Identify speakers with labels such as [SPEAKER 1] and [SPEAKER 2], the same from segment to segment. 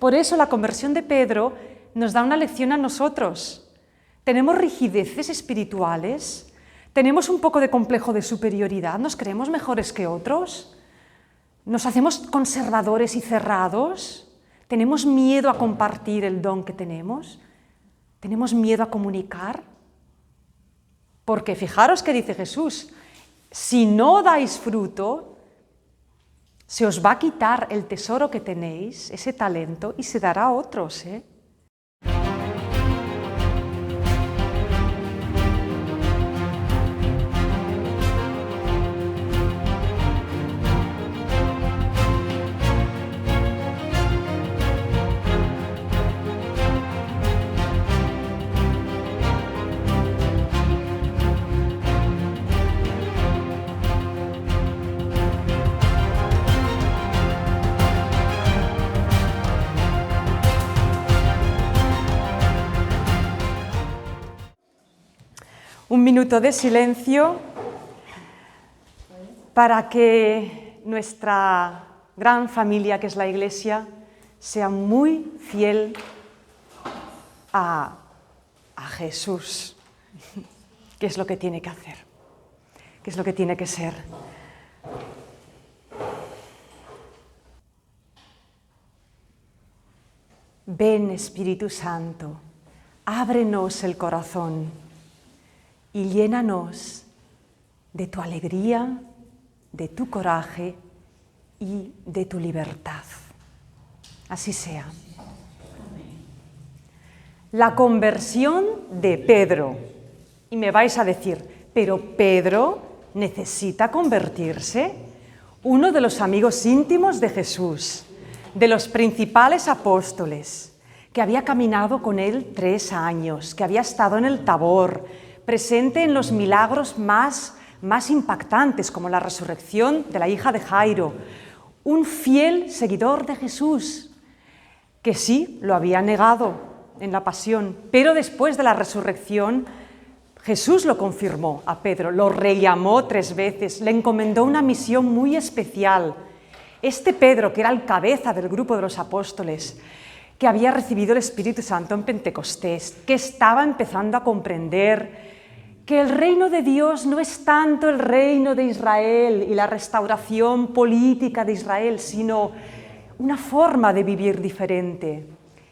[SPEAKER 1] Por eso la conversión de Pedro nos da una lección a nosotros. Tenemos rigideces espirituales, tenemos un poco de complejo de superioridad, nos creemos mejores que otros, nos hacemos conservadores y cerrados, tenemos miedo a compartir el don que tenemos, tenemos miedo a comunicar. Porque fijaros que dice Jesús, si no dais fruto, se os va a quitar el tesoro que tenéis, ese talento, y se dará a otros, ¿eh? Un minuto de silencio para que nuestra gran familia, que es la Iglesia, sea muy fiel a Jesús. ¿Qué es lo que tiene que hacer? ¿Qué es lo que tiene que ser? Ven, Espíritu Santo, ábrenos el corazón y llénanos de tu alegría, de tu coraje y de tu libertad. Así sea. La conversión de Pedro. Y me vais a decir, ¿pero Pedro necesita convertirse? Uno de los amigos íntimos de Jesús, de los principales apóstoles, que había caminado con él 3 años, que había estado en el Tabor, presente en los milagros más impactantes, como la resurrección de la hija de Jairo, un fiel seguidor de Jesús, que sí, lo había negado en la pasión, pero después de la resurrección, Jesús lo confirmó a Pedro, lo rellamó 3 veces, le encomendó una misión muy especial. Este Pedro, que era el cabeza del grupo de los apóstoles, que había recibido el Espíritu Santo en Pentecostés, que estaba empezando a comprender que el reino de Dios no es tanto el reino de Israel y la restauración política de Israel, sino una forma de vivir diferente,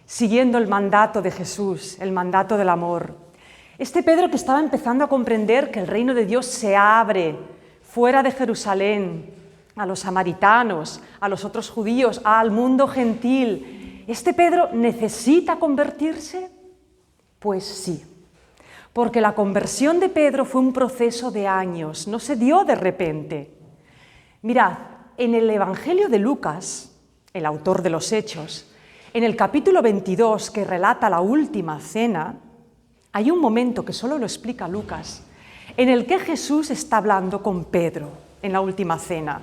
[SPEAKER 1] siguiendo el mandato de Jesús, el mandato del amor. Este Pedro que estaba empezando a comprender que el reino de Dios se abre fuera de Jerusalén, a los samaritanos, a los otros judíos, al mundo gentil. ¿Este Pedro necesita convertirse? Pues sí. Porque la conversión de Pedro fue un proceso de años, no se dio de repente. Mirad, en el Evangelio de Lucas, el autor de los Hechos, en el capítulo 22, que relata la última cena, hay un momento que solo lo explica Lucas, en el que Jesús está hablando con Pedro en la última cena.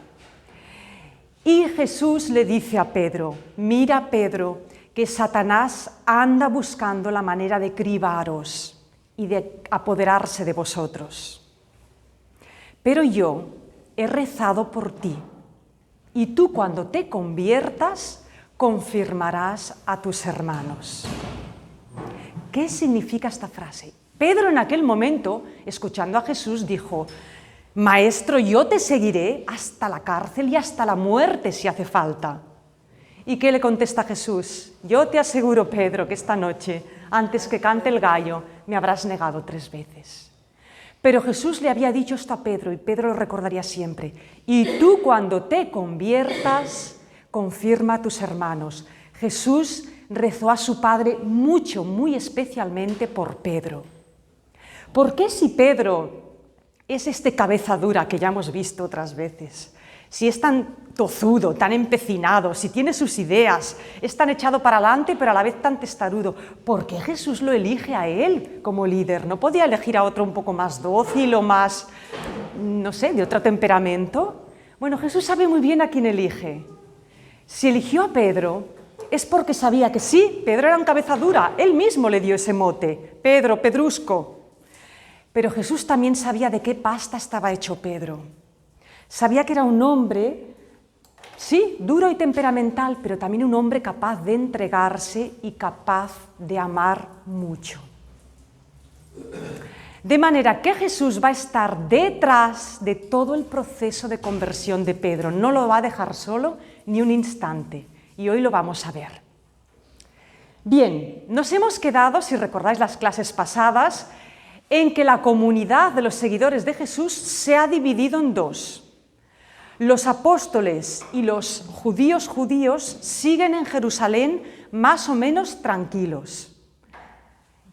[SPEAKER 1] Y Jesús le dice a Pedro, mira Pedro, que Satanás anda buscando la manera de cribaros y de apoderarse de vosotros. Pero yo he rezado por ti, y tú cuando te conviertas, confirmarás a tus hermanos. ¿Qué significa esta frase? Pedro en aquel momento, escuchando a Jesús, dijo, Maestro, yo te seguiré hasta la cárcel y hasta la muerte si hace falta. ¿Y qué le contesta Jesús? Yo te aseguro, Pedro, que esta noche, antes que cante el gallo, me habrás negado 3 veces. Pero Jesús le había dicho esto a Pedro, y Pedro lo recordaría siempre. Y tú cuando te conviertas, confirma a tus hermanos. Jesús rezó a su Padre mucho, muy especialmente por Pedro. ¿Por qué si Pedro es este cabeza dura que ya hemos visto otras veces? Si es tan tozudo, tan empecinado, si tiene sus ideas, es tan echado para adelante, pero a la vez tan testarudo, ¿por qué Jesús lo elige a él como líder? ¿No podía elegir a otro un poco más dócil o más, no sé, de otro temperamento? Bueno, Jesús sabe muy bien a quién elige. Si eligió a Pedro, es porque sabía que sí, Pedro era un cabeza dura, él mismo le dio ese mote, Pedro, Pedrusco. Pero Jesús también sabía de qué pasta estaba hecho Pedro. Sabía que era un hombre Sí, duro y temperamental, pero también un hombre capaz de entregarse y capaz de amar mucho. De manera que Jesús va a estar detrás de todo el proceso de conversión de Pedro. No lo va a dejar solo ni un instante. Y hoy lo vamos a ver. Bien, nos hemos quedado, si recordáis las clases pasadas, en que la comunidad de los seguidores de Jesús se ha dividido en dos. Los apóstoles y los judíos siguen en Jerusalén más o menos tranquilos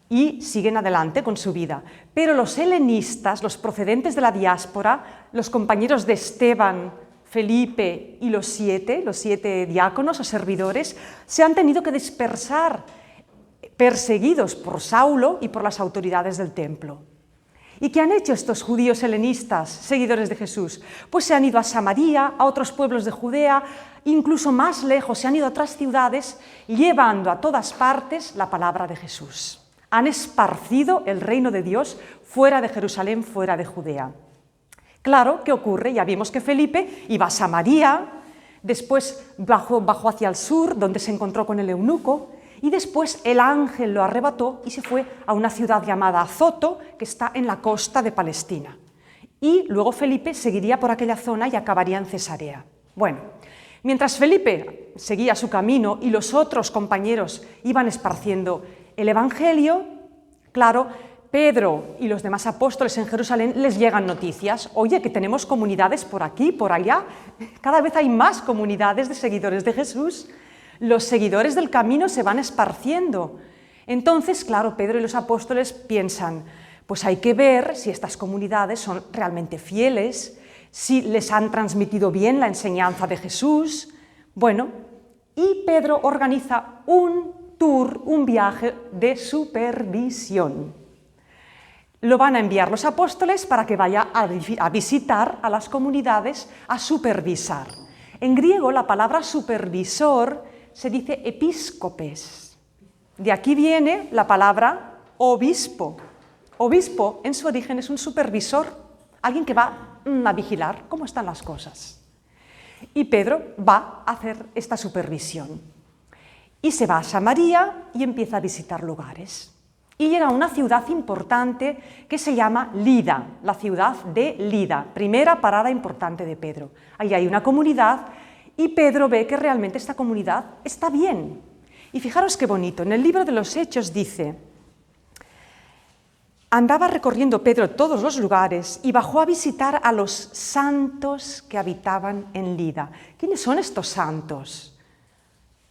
[SPEAKER 1] y siguen adelante con su vida. Pero los helenistas, los procedentes de la diáspora, los compañeros de Esteban, Felipe y los siete diáconos o servidores, se han tenido que dispersar, perseguidos por Saulo y por las autoridades del templo. ¿Y qué han hecho estos judíos helenistas, seguidores de Jesús? Pues se han ido a Samaria, a otros pueblos de Judea, incluso más lejos, se han ido a otras ciudades, llevando a todas partes la palabra de Jesús. Han esparcido el reino de Dios fuera de Jerusalén, fuera de Judea. Claro, ¿qué ocurre? Ya vimos que Felipe iba a Samaria, después bajó hacia el sur, donde se encontró con el eunuco, y después el ángel lo arrebató y se fue a una ciudad llamada Azoto, que está en la costa de Palestina. Y luego Felipe seguiría por aquella zona y acabaría en Cesarea. Bueno, mientras Felipe seguía su camino y los otros compañeros iban esparciendo el evangelio, claro, Pedro y los demás apóstoles en Jerusalén les llegan noticias. Oye, que tenemos comunidades por aquí, por allá. Cada vez hay más comunidades de seguidores de Jesús. Los seguidores del camino se van esparciendo. Entonces, claro, Pedro y los apóstoles piensan, pues hay que ver si estas comunidades son realmente fieles, si les han transmitido bien la enseñanza de Jesús. Bueno, y Pedro organiza un tour, un viaje de supervisión. Lo van a enviar los apóstoles para que vaya a visitar a las comunidades, a supervisar. En griego la palabra supervisor se dice episcopes. De aquí viene la palabra obispo. Obispo en su origen es un supervisor, alguien que va a vigilar cómo están las cosas. Y Pedro va a hacer esta supervisión. Y se va a Samaria y empieza a visitar lugares. Y llega a una ciudad importante que se llama Lida, la ciudad de Lida, primera parada importante de Pedro. Ahí hay una comunidad y Pedro ve que realmente esta comunidad está bien. Y fijaros qué bonito, en el libro de los Hechos dice: andaba recorriendo Pedro todos los lugares y bajó a visitar a los santos que habitaban en Lida. ¿Quiénes son estos santos?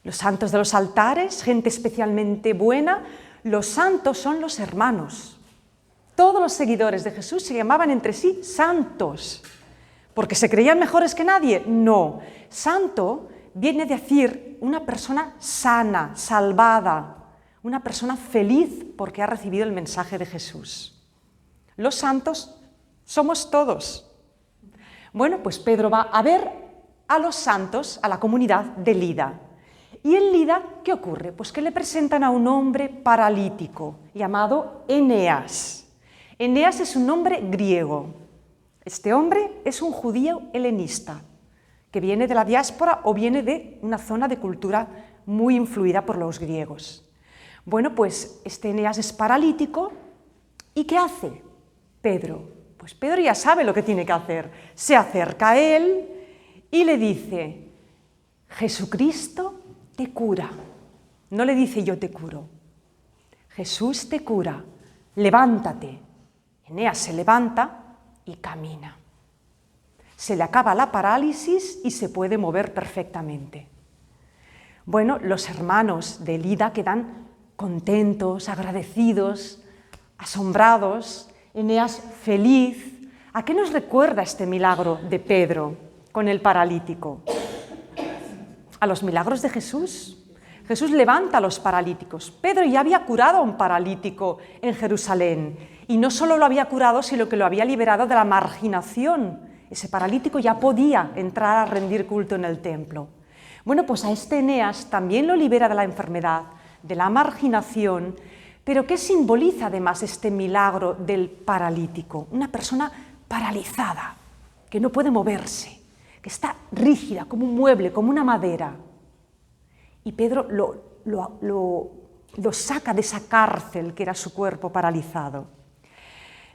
[SPEAKER 1] Los santos de los altares, gente especialmente buena. Los santos son los hermanos. Todos los seguidores de Jesús se llamaban entre sí santos. ¿Porque se creían mejores que nadie? No. Santo viene a decir una persona sana, salvada, una persona feliz porque ha recibido el mensaje de Jesús. Los santos somos todos. Bueno, pues Pedro va a ver a los santos, a la comunidad de Lida. Y en Lida, ¿qué ocurre? Pues que le presentan a un hombre paralítico llamado Eneas. Eneas es un nombre griego. Este hombre es un judío helenista que viene de la diáspora o viene de una zona de cultura muy influida por los griegos. Bueno, pues este Eneas es paralítico ¿y qué hace Pedro? Pues Pedro ya sabe lo que tiene que hacer. Se acerca a él y le dice: Jesucristo te cura. No le dice yo te curo. Jesús te cura. Levántate. Eneas se levanta y camina. Se le acaba la parálisis y se puede mover perfectamente. Bueno, los hermanos de Lida quedan contentos, agradecidos, asombrados. Eneas feliz. ¿A qué nos recuerda este milagro de Pedro con el paralítico? A los milagros de Jesús. Jesús levanta a los paralíticos. Pedro ya había curado a un paralítico en Jerusalén. Y no solo lo había curado, sino que lo había liberado de la marginación. Ese paralítico ya podía entrar a rendir culto en el templo. Bueno, pues a este Eneas también lo libera de la enfermedad, de la marginación. Pero ¿qué simboliza además este milagro del paralítico? Una persona paralizada, que no puede moverse, que está rígida, como un mueble, como una madera. Y Pedro lo saca de esa cárcel que era su cuerpo paralizado.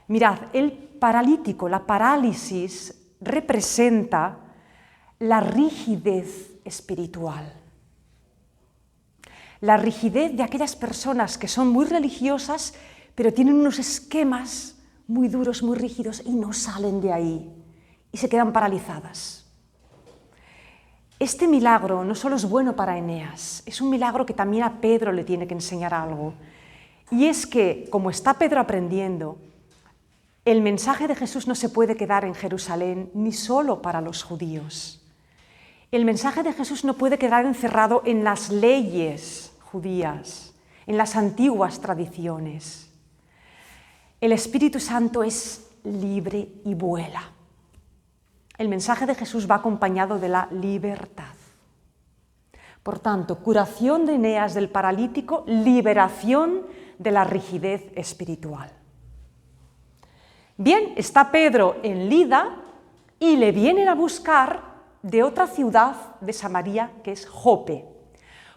[SPEAKER 1] Mirad, el paralítico, la parálisis, representa la rigidez espiritual. La rigidez de aquellas personas que son muy religiosas, pero tienen unos esquemas muy duros, muy rígidos, y no salen de ahí, y se quedan paralizadas. Este milagro no solo es bueno para Eneas, es un milagro que también a Pedro le tiene que enseñar algo. Y es que, como está Pedro aprendiendo, el mensaje de Jesús no se puede quedar en Jerusalén ni solo para los judíos. El mensaje de Jesús no puede quedar encerrado en las leyes judías, en las antiguas tradiciones. El Espíritu Santo es libre y vuela. El mensaje de Jesús va acompañado de la libertad. Por tanto, curación de Eneas del paralítico, liberación de la rigidez espiritual. Bien, está Pedro en Lida y le vienen a buscar de otra ciudad de Samaria, que es Jope.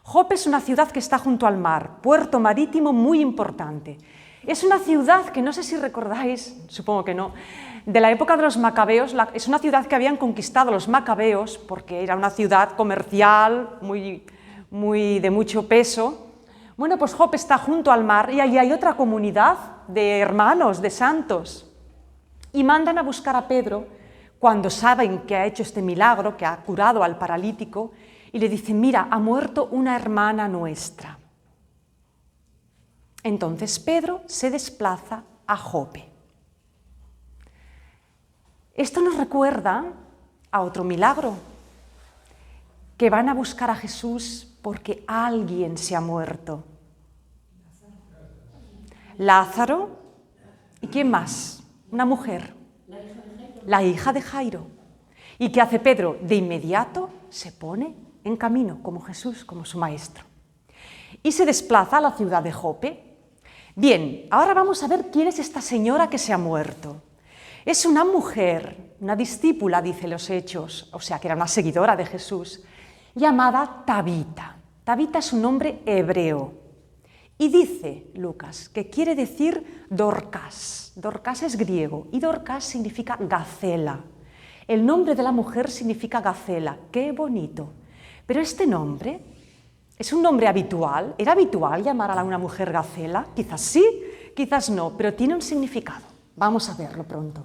[SPEAKER 1] Jope es una ciudad que está junto al mar, puerto marítimo muy importante. Es una ciudad que no sé si recordáis, supongo que no, de la época de los macabeos. Es una ciudad que habían conquistado los macabeos porque era una ciudad comercial, de mucho peso. Bueno, pues Jope está junto al mar y allí hay otra comunidad de hermanos, de santos. Y mandan a buscar a Pedro cuando saben que ha hecho este milagro, que ha curado al paralítico, y le dicen: mira, ha muerto una hermana nuestra. Entonces Pedro se desplaza a Jope. Esto nos recuerda a otro milagro, que van a buscar a Jesús porque alguien se ha muerto. Lázaro, ¿y quién más? Una mujer, la hija de Jairo. ¿Y qué hace Pedro? De inmediato se pone en camino, como Jesús, como su maestro. Y se desplaza a la ciudad de Jope. Bien, ahora vamos a ver quién es esta señora que se ha muerto. Es una mujer, una discípula, dice los Hechos, o sea que era una seguidora de Jesús, llamada Tabita. Tabita es un nombre hebreo. Y dice Lucas que quiere decir Dorcas. Dorcas es griego y Dorcas significa gacela. El nombre de la mujer significa gacela. ¡Qué bonito! Pero este nombre es un nombre habitual. ¿Era habitual llamar a una mujer gacela? Quizás sí, quizás no, pero tiene un significado. Vamos a verlo pronto.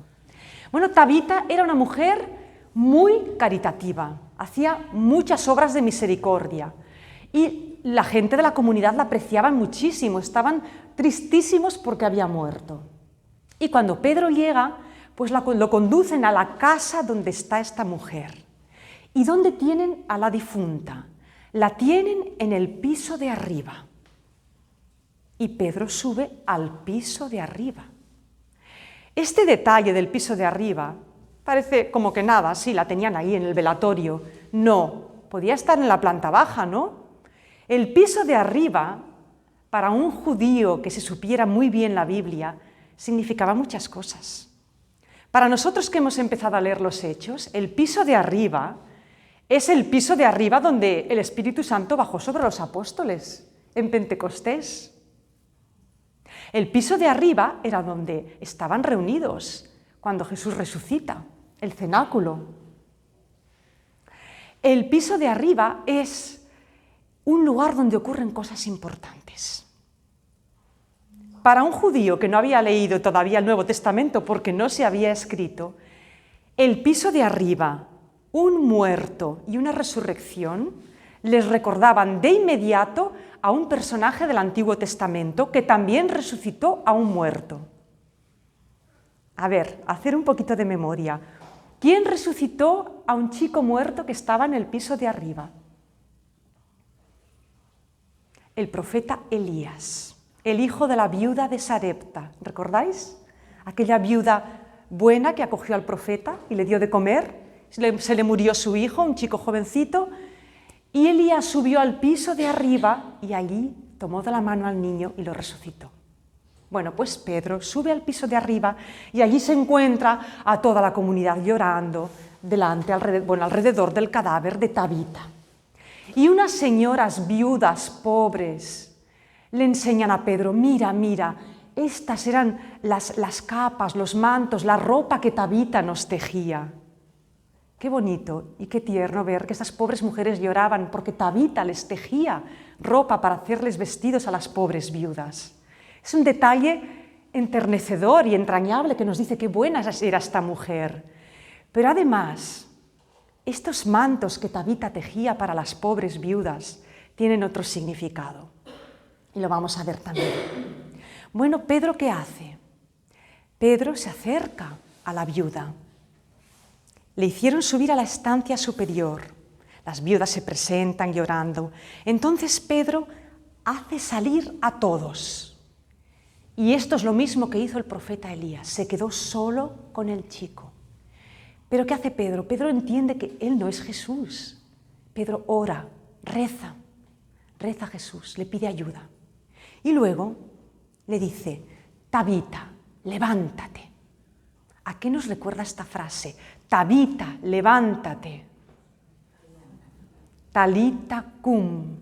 [SPEAKER 1] Bueno, Tabita era una mujer muy caritativa. Hacía muchas obras de misericordia. Y la gente de la comunidad la apreciaban muchísimo. Estaban tristísimos porque había muerto. Y cuando Pedro llega, pues lo conducen a la casa donde está esta mujer. ¿Y dónde tienen a la difunta? La tienen en el piso de arriba. Y Pedro sube al piso de arriba. Este detalle del piso de arriba parece como que nada, sí, la tenían ahí en el velatorio. No, podía estar en la planta baja, ¿no? El piso de arriba, para un judío que se supiera muy bien la Biblia, significaba muchas cosas. Para nosotros que hemos empezado a leer los Hechos, el piso de arriba es el piso de arriba donde el Espíritu Santo bajó sobre los apóstoles en Pentecostés. El piso de arriba era donde estaban reunidos cuando Jesús resucita, el cenáculo. El piso de arriba es un lugar donde ocurren cosas importantes. Para un judío que no había leído todavía el Nuevo Testamento porque no se había escrito, el piso de arriba, un muerto y una resurrección, les recordaban de inmediato a un personaje del Antiguo Testamento que también resucitó a un muerto. A ver, hacer un poquito de memoria. ¿Quién resucitó a un chico muerto que estaba en el piso de arriba? El profeta Elías, el hijo de la viuda de Sarepta. ¿Recordáis? Aquella viuda buena que acogió al profeta y le dio de comer. Se le murió su hijo, un chico jovencito, y Elías subió al piso de arriba y allí tomó de la mano al niño y lo resucitó. Bueno, pues Pedro sube al piso de arriba y allí se encuentra a toda la comunidad llorando, alrededor del cadáver de Tabita. Y unas señoras viudas pobres le enseñan a Pedro, mira, estas eran las capas, los mantos, la ropa que Tabita nos tejía. Qué bonito y qué tierno ver que esas pobres mujeres lloraban porque Tabita les tejía ropa para hacerles vestidos a las pobres viudas. Es un detalle enternecedor y entrañable que nos dice qué buena era esta mujer. Pero además, estos mantos que Tabita tejía para las pobres viudas tienen otro significado. Y lo vamos a ver también. Bueno, ¿Pedro qué hace? Pedro se acerca a la viuda. Le hicieron subir a la estancia superior. Las viudas se presentan llorando. Entonces Pedro hace salir a todos. Y esto es lo mismo que hizo el profeta Elías. Se quedó solo con el chico. ¿Pero qué hace Pedro? Pedro entiende que él no es Jesús. Pedro ora, reza a Jesús, le pide ayuda. Y luego le dice, Tabita, levántate. ¿A qué nos recuerda esta frase? Tabita, levántate. Talita cum.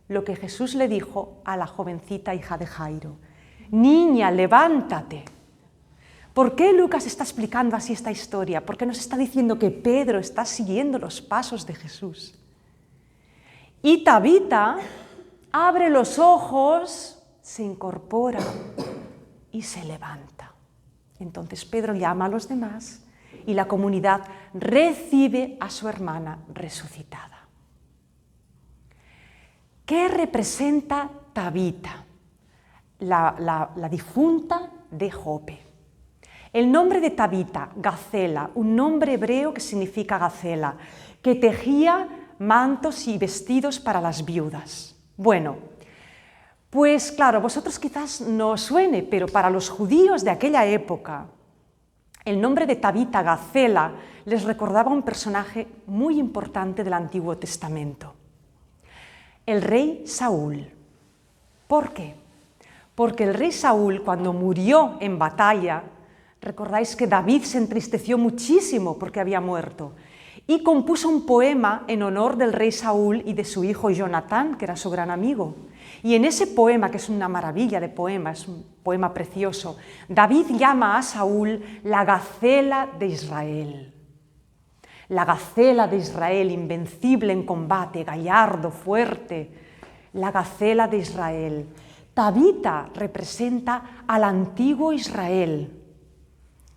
[SPEAKER 1] Lo que Jesús le dijo a la jovencita hija de Jairo. Niña, levántate. ¿Por qué Lucas está explicando así esta historia? Porque nos está diciendo que Pedro está siguiendo los pasos de Jesús. Y Tabita abre los ojos, se incorpora y se levanta. Entonces Pedro llama a los demás y la comunidad recibe a su hermana resucitada. ¿Qué representa Tabita? La difunta de Jope. El nombre de Tabita, Gacela, un nombre hebreo que significa Gacela, que tejía mantos y vestidos para las viudas. Bueno, pues claro, a vosotros quizás no os suene, pero para los judíos de aquella época, el nombre de Tabita, Gacela, les recordaba un personaje muy importante del Antiguo Testamento. El rey Saúl. ¿Por qué? Porque el rey Saúl, cuando murió en batalla, recordáis que David se entristeció muchísimo porque había muerto y compuso un poema en honor del rey Saúl y de su hijo Jonatán, que era su gran amigo. Y en ese poema, que es una maravilla de poema, es un poema precioso, David llama a Saúl la Gacela de Israel. La Gacela de Israel, invencible en combate, gallardo, fuerte. La Gacela de Israel. Tabita representa al antiguo Israel.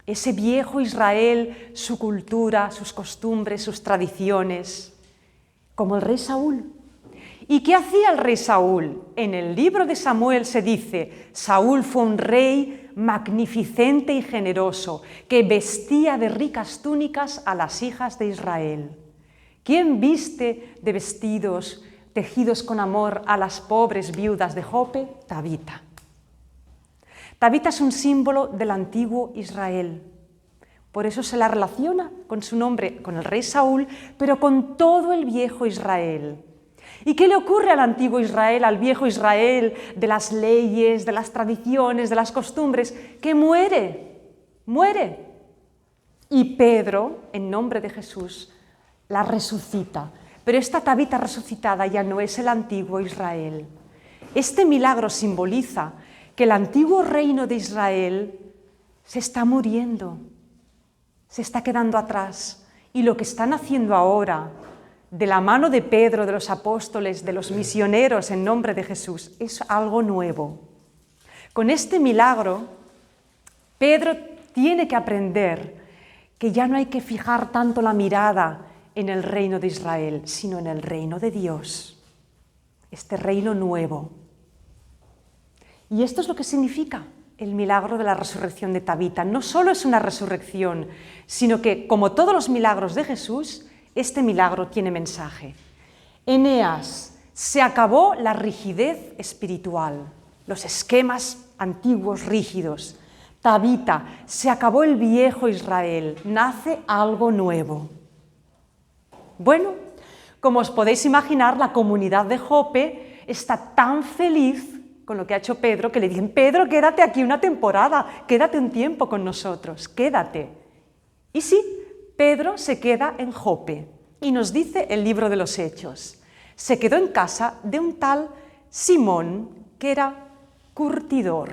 [SPEAKER 1] Ese viejo Israel, su cultura, sus costumbres, sus tradiciones, como el rey Saúl. ¿Y qué hacía el rey Saúl? En el libro de Samuel se dice, Saúl fue un rey magnificente y generoso, que vestía de ricas túnicas a las hijas de Israel. ¿Quién viste de vestidos tejidos con amor a las pobres viudas de Jope? Tabita. Tabita es un símbolo del antiguo Israel. Por eso se la relaciona con su nombre, con el rey Saúl, pero con todo el viejo Israel. ¿Y qué le ocurre al antiguo Israel, al viejo Israel, de las leyes, de las tradiciones, de las costumbres? Que muere. Y Pedro, en nombre de Jesús, la resucita. Pero esta Tabita resucitada ya no es el antiguo Israel. Este milagro simboliza que el antiguo reino de Israel se está muriendo, se está quedando atrás. Y lo que están haciendo ahora, de la mano de Pedro, de los apóstoles, de los misioneros en nombre de Jesús, es algo nuevo. Con este milagro, Pedro tiene que aprender que ya no hay que fijar tanto la mirada en el reino de Israel, sino en el reino de Dios, este reino nuevo. Y esto es lo que significa el milagro de la resurrección de Tabita. No solo es una resurrección, sino que, como todos los milagros de Jesús, este milagro tiene mensaje. Eneas, se acabó la rigidez espiritual, los esquemas antiguos rígidos. Tabita, se acabó el viejo Israel, nace algo nuevo. Bueno, como os podéis imaginar, la comunidad de Jope está tan feliz con lo que ha hecho Pedro, que le dicen, Pedro, quédate aquí una temporada, quédate un tiempo con nosotros, quédate. Y sí, Pedro se queda en Jope y nos dice el libro de los Hechos. Se quedó en casa de un tal Simón que era curtidor.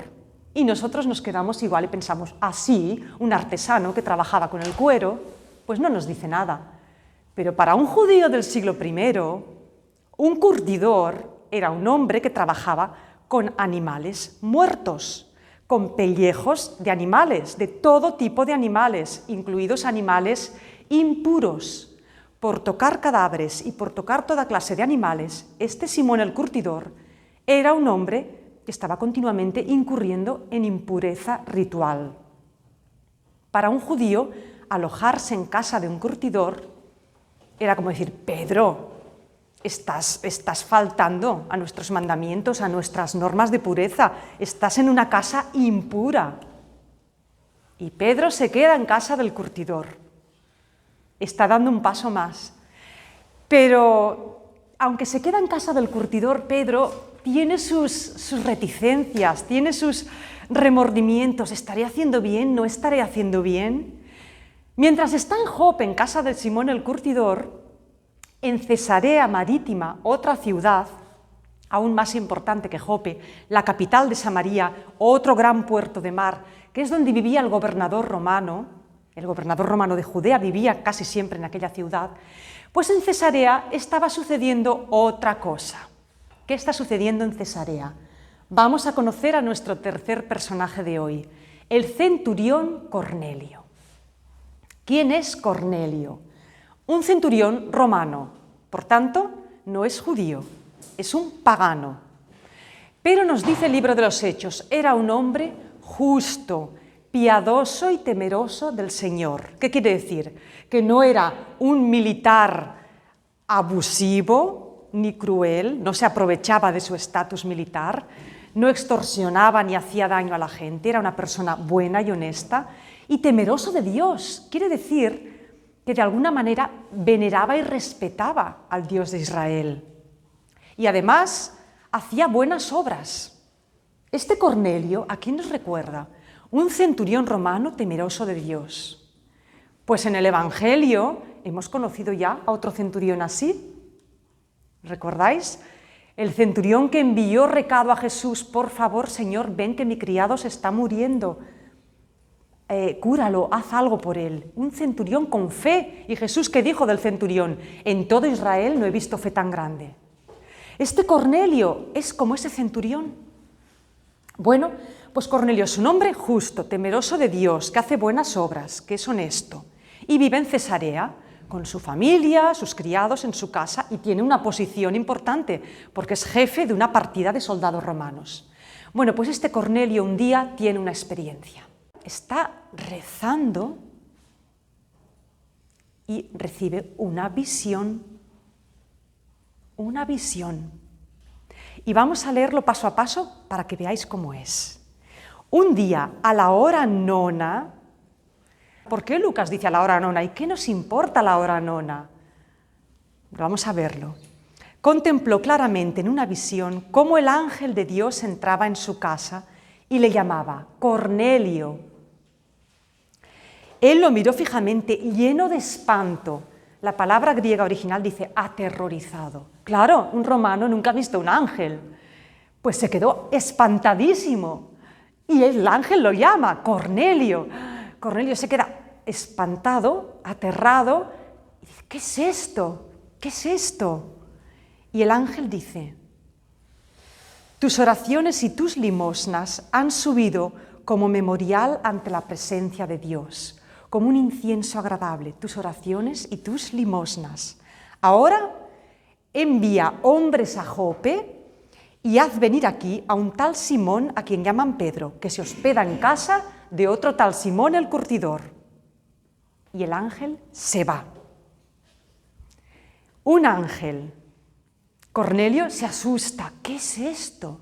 [SPEAKER 1] Y nosotros nos quedamos igual y pensamos, así, un artesano que trabajaba con el cuero, pues no nos dice nada. Pero para un judío del siglo I, un curtidor era un hombre que trabajaba con animales muertos, con pellejos de animales, de todo tipo de animales, incluidos animales impuros. Por tocar cadáveres y por tocar toda clase de animales, este Simón el curtidor era un hombre que estaba continuamente incurriendo en impureza ritual. Para un judío, alojarse en casa de un curtidor era como decir, Pedro, estás faltando a nuestros mandamientos, a nuestras normas de pureza, estás en una casa impura. Y Pedro se queda en casa del curtidor. Está dando un paso más. Pero, aunque se queda en casa del curtidor, Pedro tiene sus reticencias, tiene sus remordimientos. ¿Estaré haciendo bien? ¿No estaré haciendo bien? Mientras está en Jope, en casa de Simón el curtidor, en Cesarea Marítima, otra ciudad, aún más importante que Jope, la capital de Samaria, otro gran puerto de mar, que es donde vivía el gobernador romano de Judea vivía casi siempre en aquella ciudad, pues en Cesarea estaba sucediendo otra cosa. ¿Qué está sucediendo en Cesarea? Vamos a conocer a nuestro tercer personaje de hoy, el centurión Cornelio. ¿Quién es Cornelio? Un centurión romano, por tanto, no es judío, es un pagano. Pero nos dice el libro de los Hechos, era un hombre justo, piadoso y temeroso del Señor. ¿Qué quiere decir? Que no era un militar abusivo ni cruel, no se aprovechaba de su estatus militar, no extorsionaba ni hacía daño a la gente, era una persona buena y honesta y temeroso de Dios. Quiere decir que de alguna manera veneraba y respetaba al Dios de Israel. Y además hacía buenas obras. Este Cornelio, ¿a quién nos recuerda? Un centurión romano temeroso de Dios. Pues en el Evangelio hemos conocido ya a otro centurión así. ¿Recordáis? El centurión que envió recado a Jesús, por favor, Señor, ven que mi criado se está muriendo. Cúralo, haz algo por él. Un centurión con fe. ¿Y Jesús qué dijo del centurión? En todo Israel no he visto fe tan grande. Este Cornelio es como ese centurión. Bueno, pues Cornelio es un hombre justo, temeroso de Dios, que hace buenas obras, que es honesto, y vive en Cesarea, con su familia, sus criados en su casa, y tiene una posición importante, porque es jefe de una partida de soldados romanos. Bueno, pues este Cornelio un día tiene una experiencia. Está rezando y recibe una visión. Una visión. Y vamos a leerlo paso a paso para que veáis cómo es. Un día, a la hora nona, ¿por qué Lucas dice a la hora nona? ¿Y qué nos importa la hora nona? Vamos a verlo. Contempló claramente en una visión cómo el ángel de Dios entraba en su casa y le llamaba Cornelio. Él lo miró fijamente, lleno de espanto. La palabra griega original dice aterrorizado. Claro, un romano nunca ha visto un ángel. Pues se quedó espantadísimo. Y el ángel lo llama Cornelio. Cornelio se queda espantado, aterrado, y dice, ¿qué es esto? ¿Qué es esto? Y el ángel dice, tus oraciones y tus limosnas han subido como memorial ante la presencia de Dios, como un incienso agradable, tus oraciones y tus limosnas. Ahora envía hombres a Jope y haz venir aquí a un tal Simón, a quien llaman Pedro, que se hospeda en casa de otro tal Simón el curtidor. Y el ángel se va. Un ángel. Cornelio se asusta. ¿Qué es esto?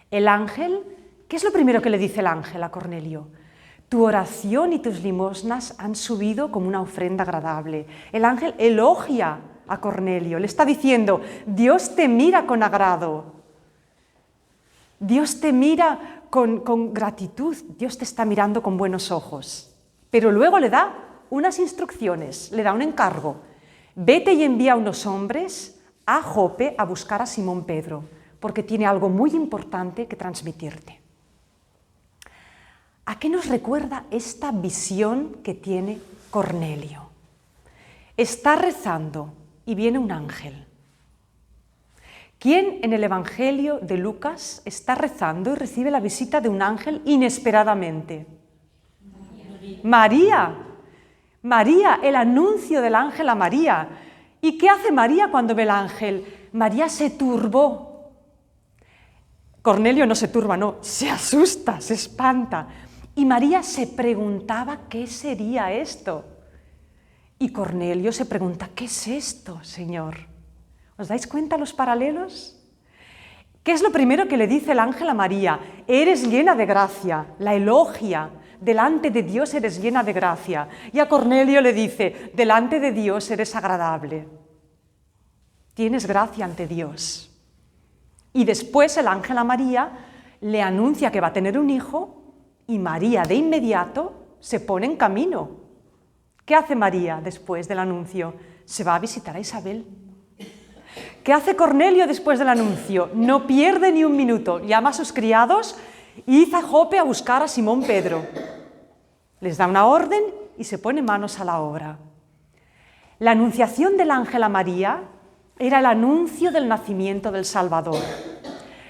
[SPEAKER 1] El ángel, ¿qué es lo primero que le dice el ángel a Cornelio? Tu oración y tus limosnas han subido como una ofrenda agradable. El ángel elogia a Cornelio, le está diciendo, Dios te mira con agrado. Dios te mira con gratitud, Dios te está mirando con buenos ojos. Pero luego le da unas instrucciones, le da un encargo. Vete y envía unos hombres a Jope a buscar a Simón Pedro, porque tiene algo muy importante que transmitirte. ¿A qué nos recuerda esta visión que tiene Cornelio? Está rezando y viene un ángel. ¿Quién en el Evangelio de Lucas está rezando y recibe la visita de un ángel inesperadamente? María. María, el anuncio del ángel a María. ¿Y qué hace María cuando ve el ángel? María se turbó. Cornelio no se turba, no, se asusta, se espanta. Y María se preguntaba qué sería esto. Y Cornelio se pregunta, ¿qué es esto, Señor? ¿Os dais cuenta los paralelos? ¿Qué es lo primero que le dice el ángel a María? Eres llena de gracia, la elogia. Delante de Dios eres llena de gracia. Y a Cornelio le dice, delante de Dios eres agradable. Tienes gracia ante Dios. Y después el ángel a María le anuncia que va a tener un hijo y María de inmediato se pone en camino. ¿Qué hace María después del anuncio? Se va a visitar a Isabel. ¿Qué hace Cornelio después del anuncio? No pierde ni un minuto, llama a sus criados y id a Jope a buscar a Simón Pedro. Les da una orden y se pone manos a la obra. La anunciación del ángel a María era el anuncio del nacimiento del Salvador.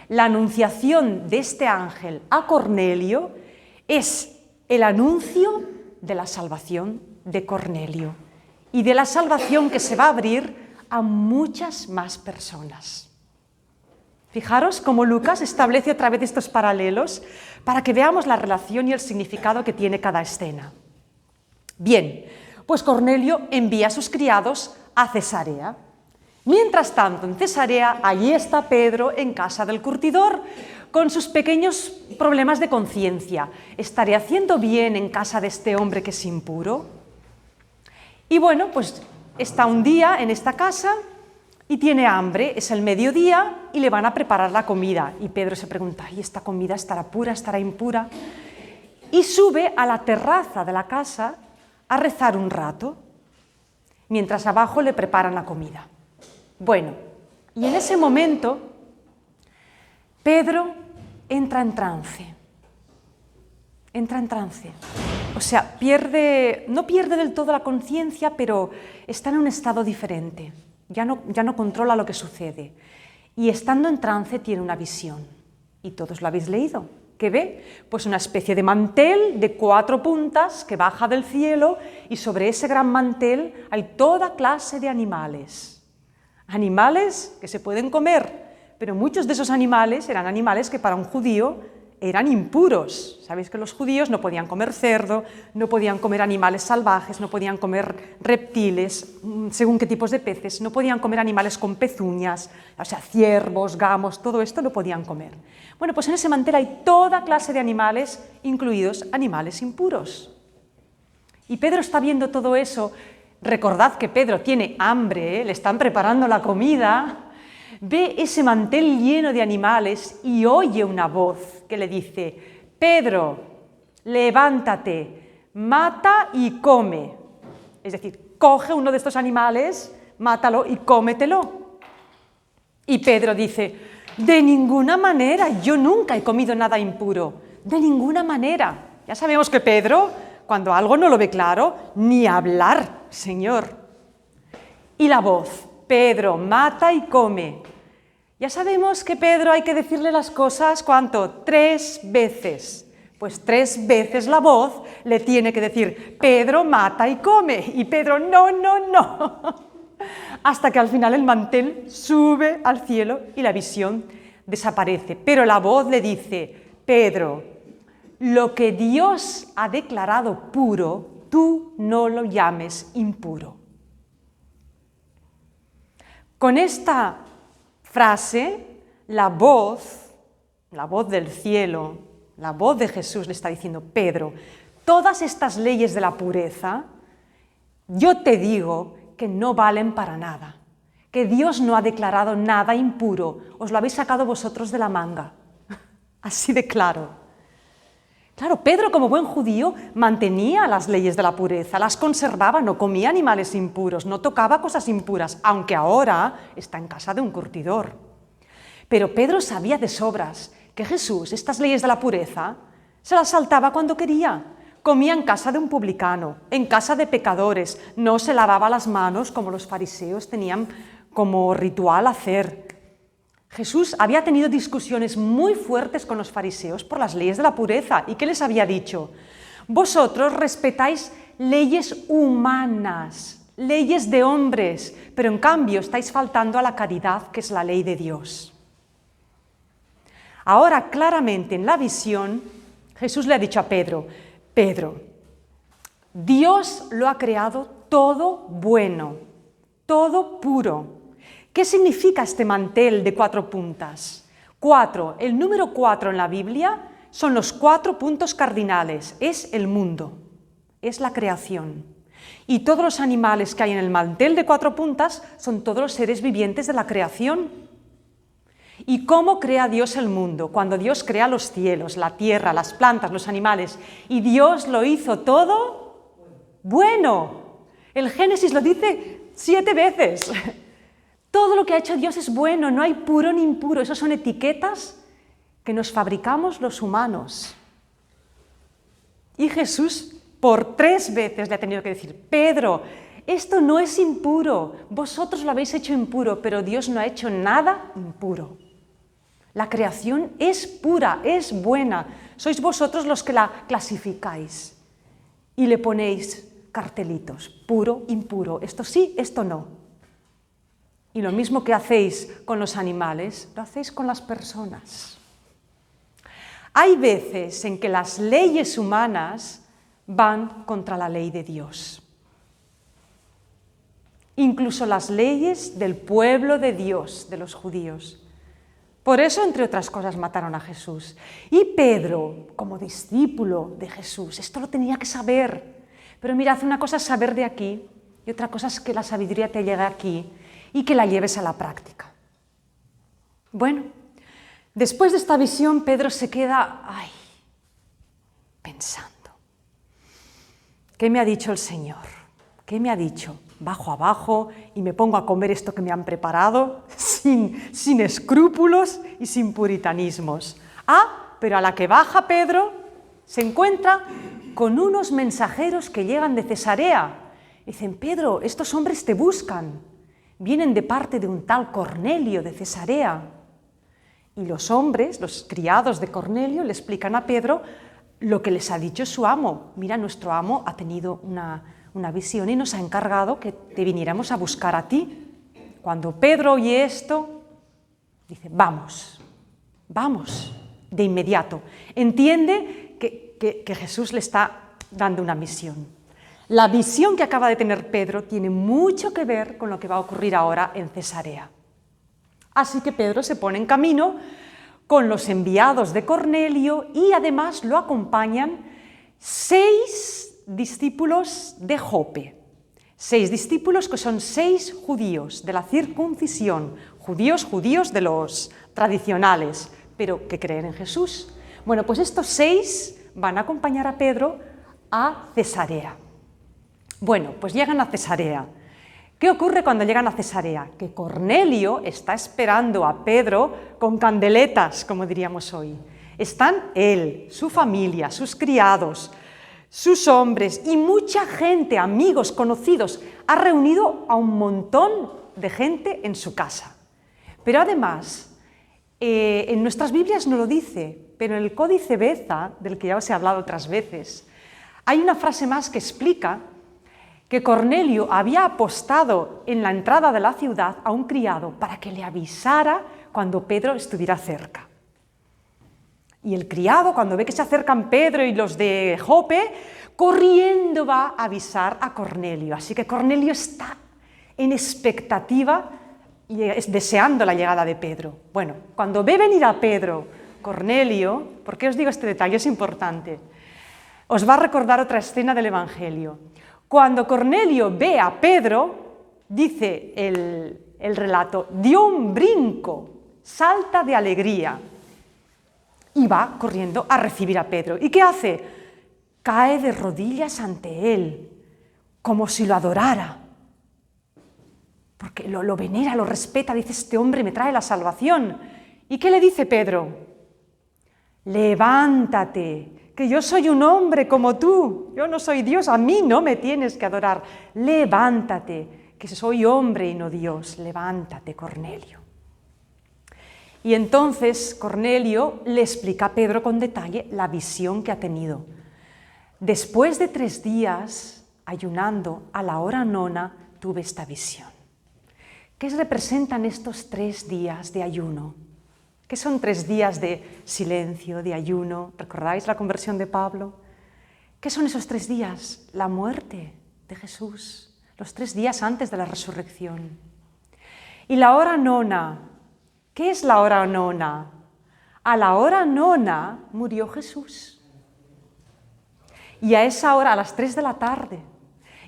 [SPEAKER 1] La anunciación de este ángel a Cornelio es el anuncio de la salvación de Cornelio y de la salvación que se va a abrir a muchas más personas. Fijaros cómo Lucas establece otra vez estos paralelos para que veamos la relación y el significado que tiene cada escena. Bien, pues Cornelio envía a sus criados a Cesarea. Mientras tanto, en Cesarea, allí está Pedro en casa del curtidor, con sus pequeños problemas de conciencia. ¿Estaré haciendo bien en casa de este hombre que es impuro? Y bueno, pues está un día en esta casa y tiene hambre, es el mediodía y le van a preparar la comida. Y Pedro se pregunta, ¿y esta comida estará pura, estará impura? Y sube a la terraza de la casa a rezar un rato, mientras abajo le preparan la comida. Bueno, y en ese momento Pedro entra en trance. Entra en trance. O sea, no pierde del todo la conciencia, pero está en un estado diferente. Ya no controla lo que sucede. Y estando en trance tiene una visión. Y todos lo habéis leído. ¿Qué ve? Pues una especie de mantel de 4 puntas que baja del cielo y sobre ese gran mantel hay toda clase de animales. Animales que se pueden comer, pero muchos de esos animales eran animales que para un judío eran impuros. Sabéis que los judíos no podían comer cerdo, no podían comer animales salvajes, no podían comer reptiles, según qué tipos de peces, no podían comer animales con pezuñas, o sea, ciervos, gamos, todo esto no podían comer. Bueno, pues en ese mantel hay toda clase de animales, incluidos animales impuros. Y Pedro está viendo todo eso. Recordad que Pedro tiene hambre, le están preparando la comida. Ve ese mantel lleno de animales y oye una voz que le dice, Pedro, levántate, mata y come. Es decir, coge uno de estos animales, mátalo y cómetelo. Y Pedro dice, de ninguna manera, yo nunca he comido nada impuro, de ninguna manera. Ya sabemos que Pedro, cuando algo no lo ve claro, ni hablar, Señor. Y la voz, Pedro, mata y come. Ya sabemos que Pedro hay que decirle las cosas, ¿cuánto? 3 veces. Pues 3 veces la voz le tiene que decir, Pedro, mata y come. Y Pedro, no, no, no. Hasta que al final el mantel sube al cielo y la visión desaparece. Pero la voz le dice, Pedro, lo que Dios ha declarado puro, tú no lo llames impuro. Con esta frase, la voz del cielo, la voz de Jesús le está diciendo, Pedro, todas estas leyes de la pureza, yo te digo que no valen para nada, que Dios no ha declarado nada impuro, os lo habéis sacado vosotros de la manga, así de claro. Claro, Pedro, como buen judío, mantenía las leyes de la pureza, las conservaba, no comía animales impuros, no tocaba cosas impuras, aunque ahora está en casa de un curtidor. Pero Pedro sabía de sobras que Jesús, estas leyes de la pureza, se las saltaba cuando quería. Comía en casa de un publicano, en casa de pecadores, no se lavaba las manos como los fariseos tenían como ritual hacer. Jesús había tenido discusiones muy fuertes con los fariseos por las leyes de la pureza. ¿Y qué les había dicho? Vosotros respetáis leyes humanas, leyes de hombres, pero en cambio estáis faltando a la caridad, que es la ley de Dios. Ahora, claramente en la visión, Jesús le ha dicho a Pedro, Pedro, Dios lo ha creado todo bueno, todo puro. ¿Qué significa este mantel de 4 puntas? 4. El número 4 en la Biblia son los 4 puntos cardinales. Es el mundo, es la creación. Y todos los animales que hay en el mantel de 4 puntas son todos los seres vivientes de la creación. ¿Y cómo crea Dios el mundo? Cuando Dios crea los cielos, la tierra, las plantas, los animales. Y Dios lo hizo todo bueno. El Génesis lo dice 7 veces. Todo lo que ha hecho Dios es bueno, no hay puro ni impuro. Esas son etiquetas que nos fabricamos los humanos. Y Jesús por 3 veces le ha tenido que decir, Pedro, esto no es impuro, vosotros lo habéis hecho impuro, pero Dios no ha hecho nada impuro. La creación es pura, es buena, sois vosotros los que la clasificáis y le ponéis cartelitos, puro, impuro, esto sí, esto no. Y lo mismo que hacéis con los animales, lo hacéis con las personas. Hay veces en que las leyes humanas van contra la ley de Dios. Incluso las leyes del pueblo de Dios, de los judíos. Por eso, entre otras cosas, mataron a Jesús. Y Pedro, como discípulo de Jesús, esto lo tenía que saber. Pero mirad, una cosa es saber de aquí y otra cosa es que la sabiduría te llegue aquí y que la lleves a la práctica. Bueno, después de esta visión, Pedro se queda pensando. ¿Qué me ha dicho el Señor? ¿Qué me ha dicho? Bajo abajo y me pongo a comer esto que me han preparado, sin escrúpulos y sin puritanismos. Pero a la que baja Pedro, se encuentra con unos mensajeros que llegan de Cesarea. Dicen, Pedro, estos hombres te buscan. Vienen de parte de un tal Cornelio de Cesarea. Y los hombres, los criados de Cornelio, le explican a Pedro lo que les ha dicho su amo. Mira, nuestro amo ha tenido una visión y nos ha encargado que te viniéramos a buscar a ti. Cuando Pedro oye esto, dice, vamos, de inmediato. Entiende que Jesús le está dando una misión. La visión que acaba de tener Pedro tiene mucho que ver con lo que va a ocurrir ahora en Cesarea. Así que Pedro se pone en camino con los enviados de Cornelio y además lo acompañan 6 discípulos de Jope. 6 discípulos que son 6 judíos de la circuncisión, judíos de los tradicionales, pero que creen en Jesús. Bueno, pues estos 6 van a acompañar a Pedro a Cesarea. Bueno, pues llegan a Cesarea. ¿Qué ocurre cuando llegan a Cesarea? Que Cornelio está esperando a Pedro con candeletas, como diríamos hoy. Están él, su familia, sus criados, sus hombres y mucha gente, amigos, conocidos. Ha reunido a un montón de gente en su casa. Pero además, en nuestras Biblias no lo dice, pero en el Códice Beza, del que ya os he hablado otras veces, hay una frase más que explica que Cornelio había apostado en la entrada de la ciudad a un criado para que le avisara cuando Pedro estuviera cerca. Y el criado, cuando ve que se acercan Pedro y los de Jope, corriendo va a avisar a Cornelio. Así que Cornelio está en expectativa y deseando la llegada de Pedro. Bueno, cuando ve venir a Pedro, Cornelio, ¿por qué os digo este detalle? Es importante. Os va a recordar otra escena del Evangelio. Cuando Cornelio ve a Pedro, dice el relato, dio un brinco, salta de alegría. y va corriendo a recibir a Pedro. ¿Y qué hace? Cae de rodillas ante él, como si lo adorara. Porque lo venera, lo respeta, dice, este hombre me trae la salvación. ¿Y qué le dice Pedro? Levántate, que yo soy un hombre como tú, yo no soy Dios, a mí no me tienes que adorar. Levántate, que soy hombre y no Dios, levántate, Cornelio. Y entonces Cornelio le explica a Pedro con detalle la visión que ha tenido. Después de 3 días ayunando, a la hora 9 tuve esta visión. ¿Qué representan estos 3 días de ayuno? ¿Qué son 3 días de silencio, de ayuno? ¿Recordáis la conversión de Pablo? ¿Qué son esos 3 días? La muerte de Jesús, los 3 días antes de la resurrección. Y la hora 9. ¿Qué es la hora 9? A la hora 9 murió Jesús. Y a esa hora, a las 3 de la tarde,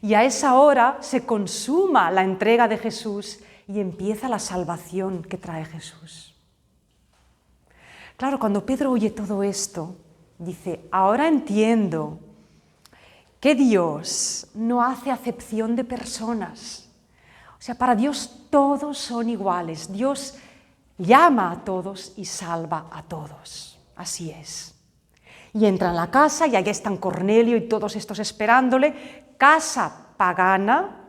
[SPEAKER 1] y a esa hora se consuma la entrega de Jesús y empieza la salvación que trae Jesús. Claro, cuando Pedro oye todo esto, dice, ahora entiendo que Dios no hace acepción de personas. O sea, para Dios todos son iguales. Dios llama a todos y salva a todos. Así es. Y entra en la casa y allá están Cornelio y todos estos esperándole. Casa pagana,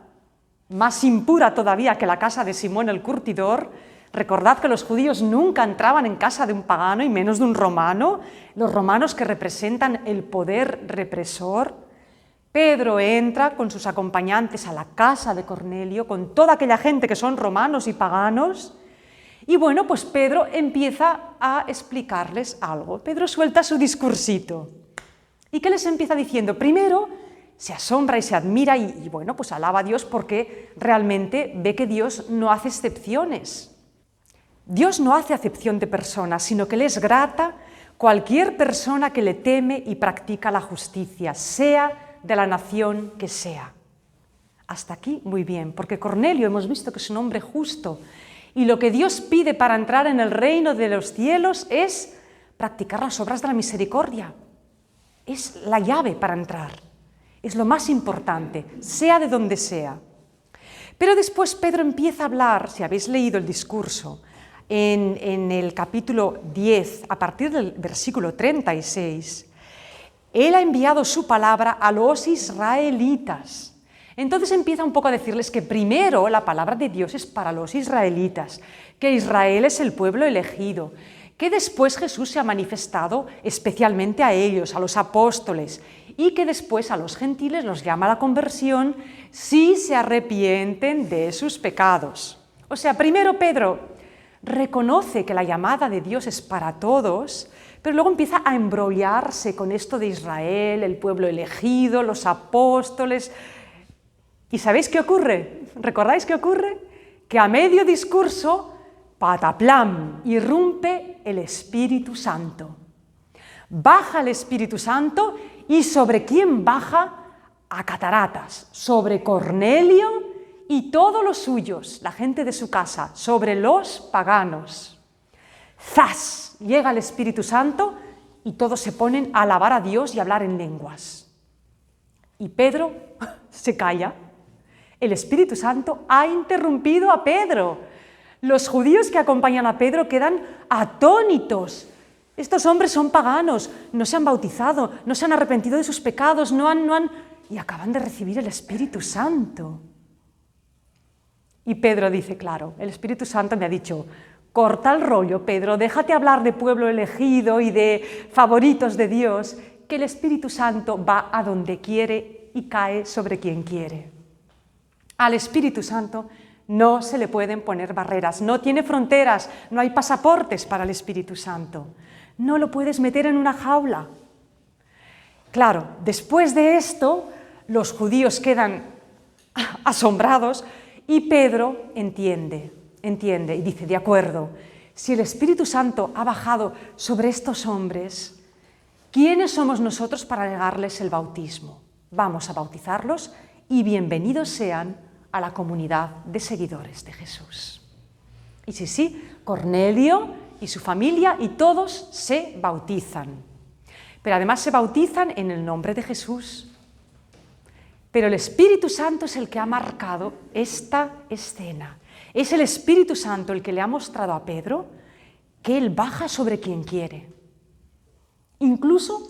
[SPEAKER 1] más impura todavía que la casa de Simón el Curtidor. Recordad que los judíos nunca entraban en casa de un pagano y menos de un romano. Los romanos que representan el poder represor. Pedro entra con sus acompañantes a la casa de Cornelio, con toda aquella gente que son romanos y paganos. Y bueno, pues Pedro empieza a explicarles algo. Pedro suelta su discursito. ¿Y qué les empieza diciendo? Primero, se asombra y se admira y bueno, pues alaba a Dios porque realmente ve que Dios no hace excepciones. Dios no hace acepción de personas, sino que le es grata cualquier persona que le teme y practica la justicia, sea de la nación que sea. Hasta aquí muy bien, porque Cornelio hemos visto que es un hombre justo. Y lo que Dios pide para entrar en el reino de los cielos es practicar las obras de la misericordia. Es la llave para entrar. Es lo más importante, sea de donde sea. Pero después Pedro empieza a hablar, si habéis leído el discurso, en el capítulo 10, a partir del versículo 36, Él ha enviado su palabra a los israelitas. Entonces empieza un poco a decirles que primero la palabra de Dios es para los israelitas, que Israel es el pueblo elegido, que después Jesús se ha manifestado especialmente a ellos, a los apóstoles, y que después a los gentiles los llama a la conversión si se arrepienten de sus pecados. O sea, primero Pedro reconoce que la llamada de Dios es para todos, pero luego empieza a embrollarse con esto de Israel, el pueblo elegido, los apóstoles. ¿Y sabéis qué ocurre? ¿Recordáis qué ocurre? Que a medio discurso, pataplám, irrumpe el Espíritu Santo. Baja el Espíritu Santo y ¿sobre quién baja? A cataratas, sobre Cornelio y todos los suyos, la gente de su casa, sobre los paganos. ¡Zas! Llega el Espíritu Santo y todos se ponen a alabar a Dios y a hablar en lenguas. Y Pedro se calla. El Espíritu Santo ha interrumpido a Pedro. Los judíos que acompañan a Pedro quedan atónitos. Estos hombres son paganos, no se han bautizado, no se han arrepentido de sus pecados, y acaban de recibir el Espíritu Santo. Y Pedro dice, claro, el Espíritu Santo me ha dicho, corta el rollo, Pedro, déjate hablar de pueblo elegido y de favoritos de Dios, que el Espíritu Santo va a donde quiere y cae sobre quien quiere. Al Espíritu Santo no se le pueden poner barreras, no tiene fronteras, no hay pasaportes para el Espíritu Santo. No lo puedes meter en una jaula. Claro, después de esto, los judíos quedan asombrados y Pedro entiende y dice, de acuerdo, si el Espíritu Santo ha bajado sobre estos hombres, ¿quiénes somos nosotros para negarles el bautismo? Vamos a bautizarlos y bienvenidos sean a la comunidad de seguidores de Jesús. Y sí, Cornelio y su familia y todos se bautizan. Pero además se bautizan en el nombre de Jesús. Pero el Espíritu Santo es el que ha marcado esta escena. Es el Espíritu Santo el que le ha mostrado a Pedro que él baja sobre quien quiere. Incluso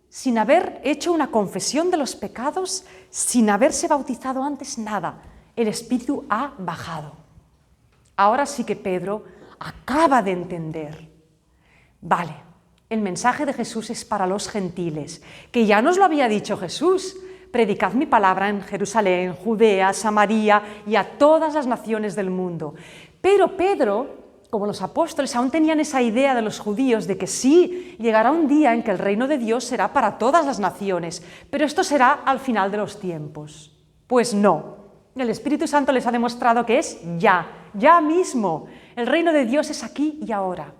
[SPEAKER 1] sin haber hecho una confesión de los pecados, sin haberse bautizado antes, nada, el Espíritu ha bajado. Ahora sí que Pedro acaba de entender. Vale, el mensaje de Jesús es para los gentiles, que ya nos lo había dicho Jesús. Predicad mi palabra en Jerusalén, Judea, Samaria y a todas las naciones del mundo. Pero Pedro, como los apóstoles, aún tenían esa idea de los judíos de que sí, llegará un día en que el reino de Dios será para todas las naciones, pero esto será al final de los tiempos. Pues no, el Espíritu Santo les ha demostrado que es ya mismo. El reino de Dios es aquí y ahora.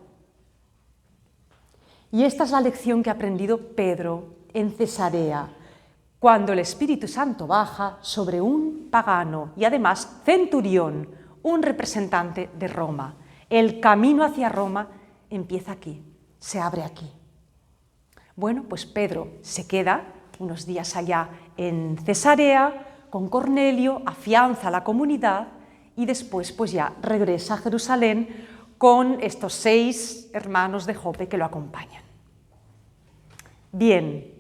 [SPEAKER 1] Y esta es la lección que ha aprendido Pedro en Cesarea, cuando el Espíritu Santo baja sobre un pagano y además centurión, un representante de Roma. El camino hacia Roma empieza aquí, se abre aquí. Bueno, pues Pedro se queda unos días allá en Cesarea con Cornelio, afianza la comunidad y después pues ya regresa a Jerusalén con estos 6 hermanos de Jope que lo acompañan. Bien,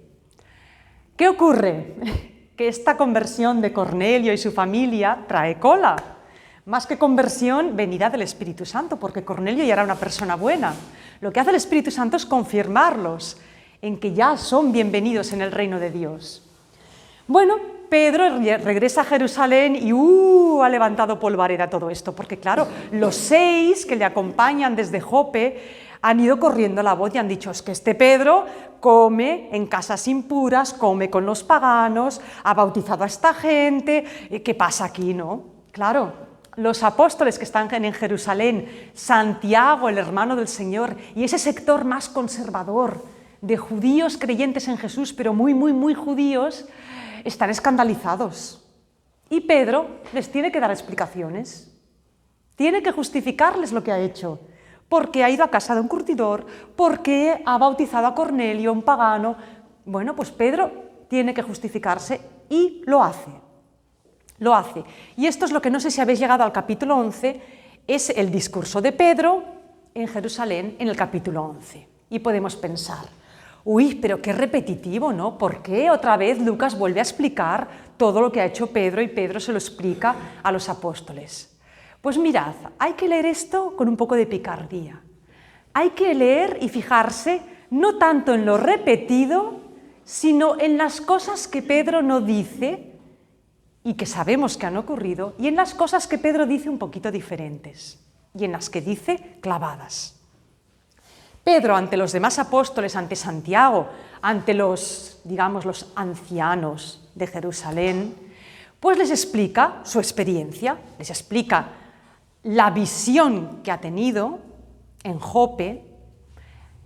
[SPEAKER 1] ¿qué ocurre? Que esta conversión de Cornelio y su familia trae cola. Más que conversión, venida del Espíritu Santo, porque Cornelio ya era una persona buena. Lo que hace el Espíritu Santo es confirmarlos en que ya son bienvenidos en el reino de Dios. Bueno, Pedro regresa a Jerusalén y ha levantado polvareda todo esto, porque claro, los 6 que le acompañan desde Jope han ido corriendo la voz y han dicho, es que este Pedro come en casas impuras, come con los paganos, ha bautizado a esta gente, ¿qué pasa aquí, no? Claro, los apóstoles que están en Jerusalén, Santiago, el hermano del Señor, y ese sector más conservador de judíos creyentes en Jesús, pero muy judíos, están escandalizados. Y Pedro les tiene que dar explicaciones, tiene que justificarles lo que ha hecho, porque ha ido a casa de un curtidor, porque ha bautizado a Cornelio, un pagano. Bueno, pues Pedro tiene que justificarse y lo hace. Lo hace. Y esto es lo que no sé si habéis llegado al capítulo 11, es el discurso de Pedro en Jerusalén en el capítulo 11. Y podemos pensar, uy, pero qué repetitivo, ¿no? ¿Por qué otra vez Lucas vuelve a explicar todo lo que ha hecho Pedro y Pedro se lo explica a los apóstoles? Pues mirad, hay que leer esto con un poco de picardía. Hay que leer y fijarse no tanto en lo repetido, sino en las cosas que Pedro no dice y que sabemos que han ocurrido, y en las cosas que Pedro dice un poquito diferentes, y en las que dice clavadas. Pedro, ante los demás apóstoles, ante Santiago, ante los ancianos de Jerusalén, pues les explica su experiencia, les explica la visión que ha tenido en Jope,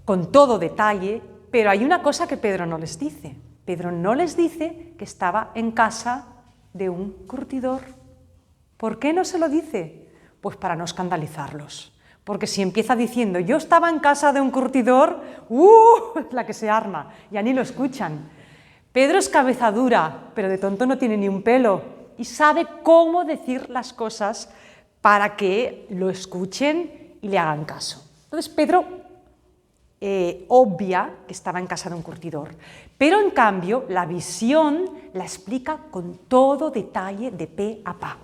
[SPEAKER 1] con todo detalle, pero hay una cosa que Pedro no les dice. Pedro no les dice que estaba en casa de un curtidor. ¿Por qué no se lo dice? Pues para no escandalizarlos. Porque si empieza diciendo, yo estaba en casa de un curtidor, la que se arma, ya ni lo escuchan. Pedro es cabeza dura, pero de tonto no tiene ni un pelo, y sabe cómo decir las cosas para que lo escuchen y le hagan caso. Entonces Pedro obvia que estaba en casa de un curtidor, pero en cambio la visión la explica con todo detalle de pe a pa.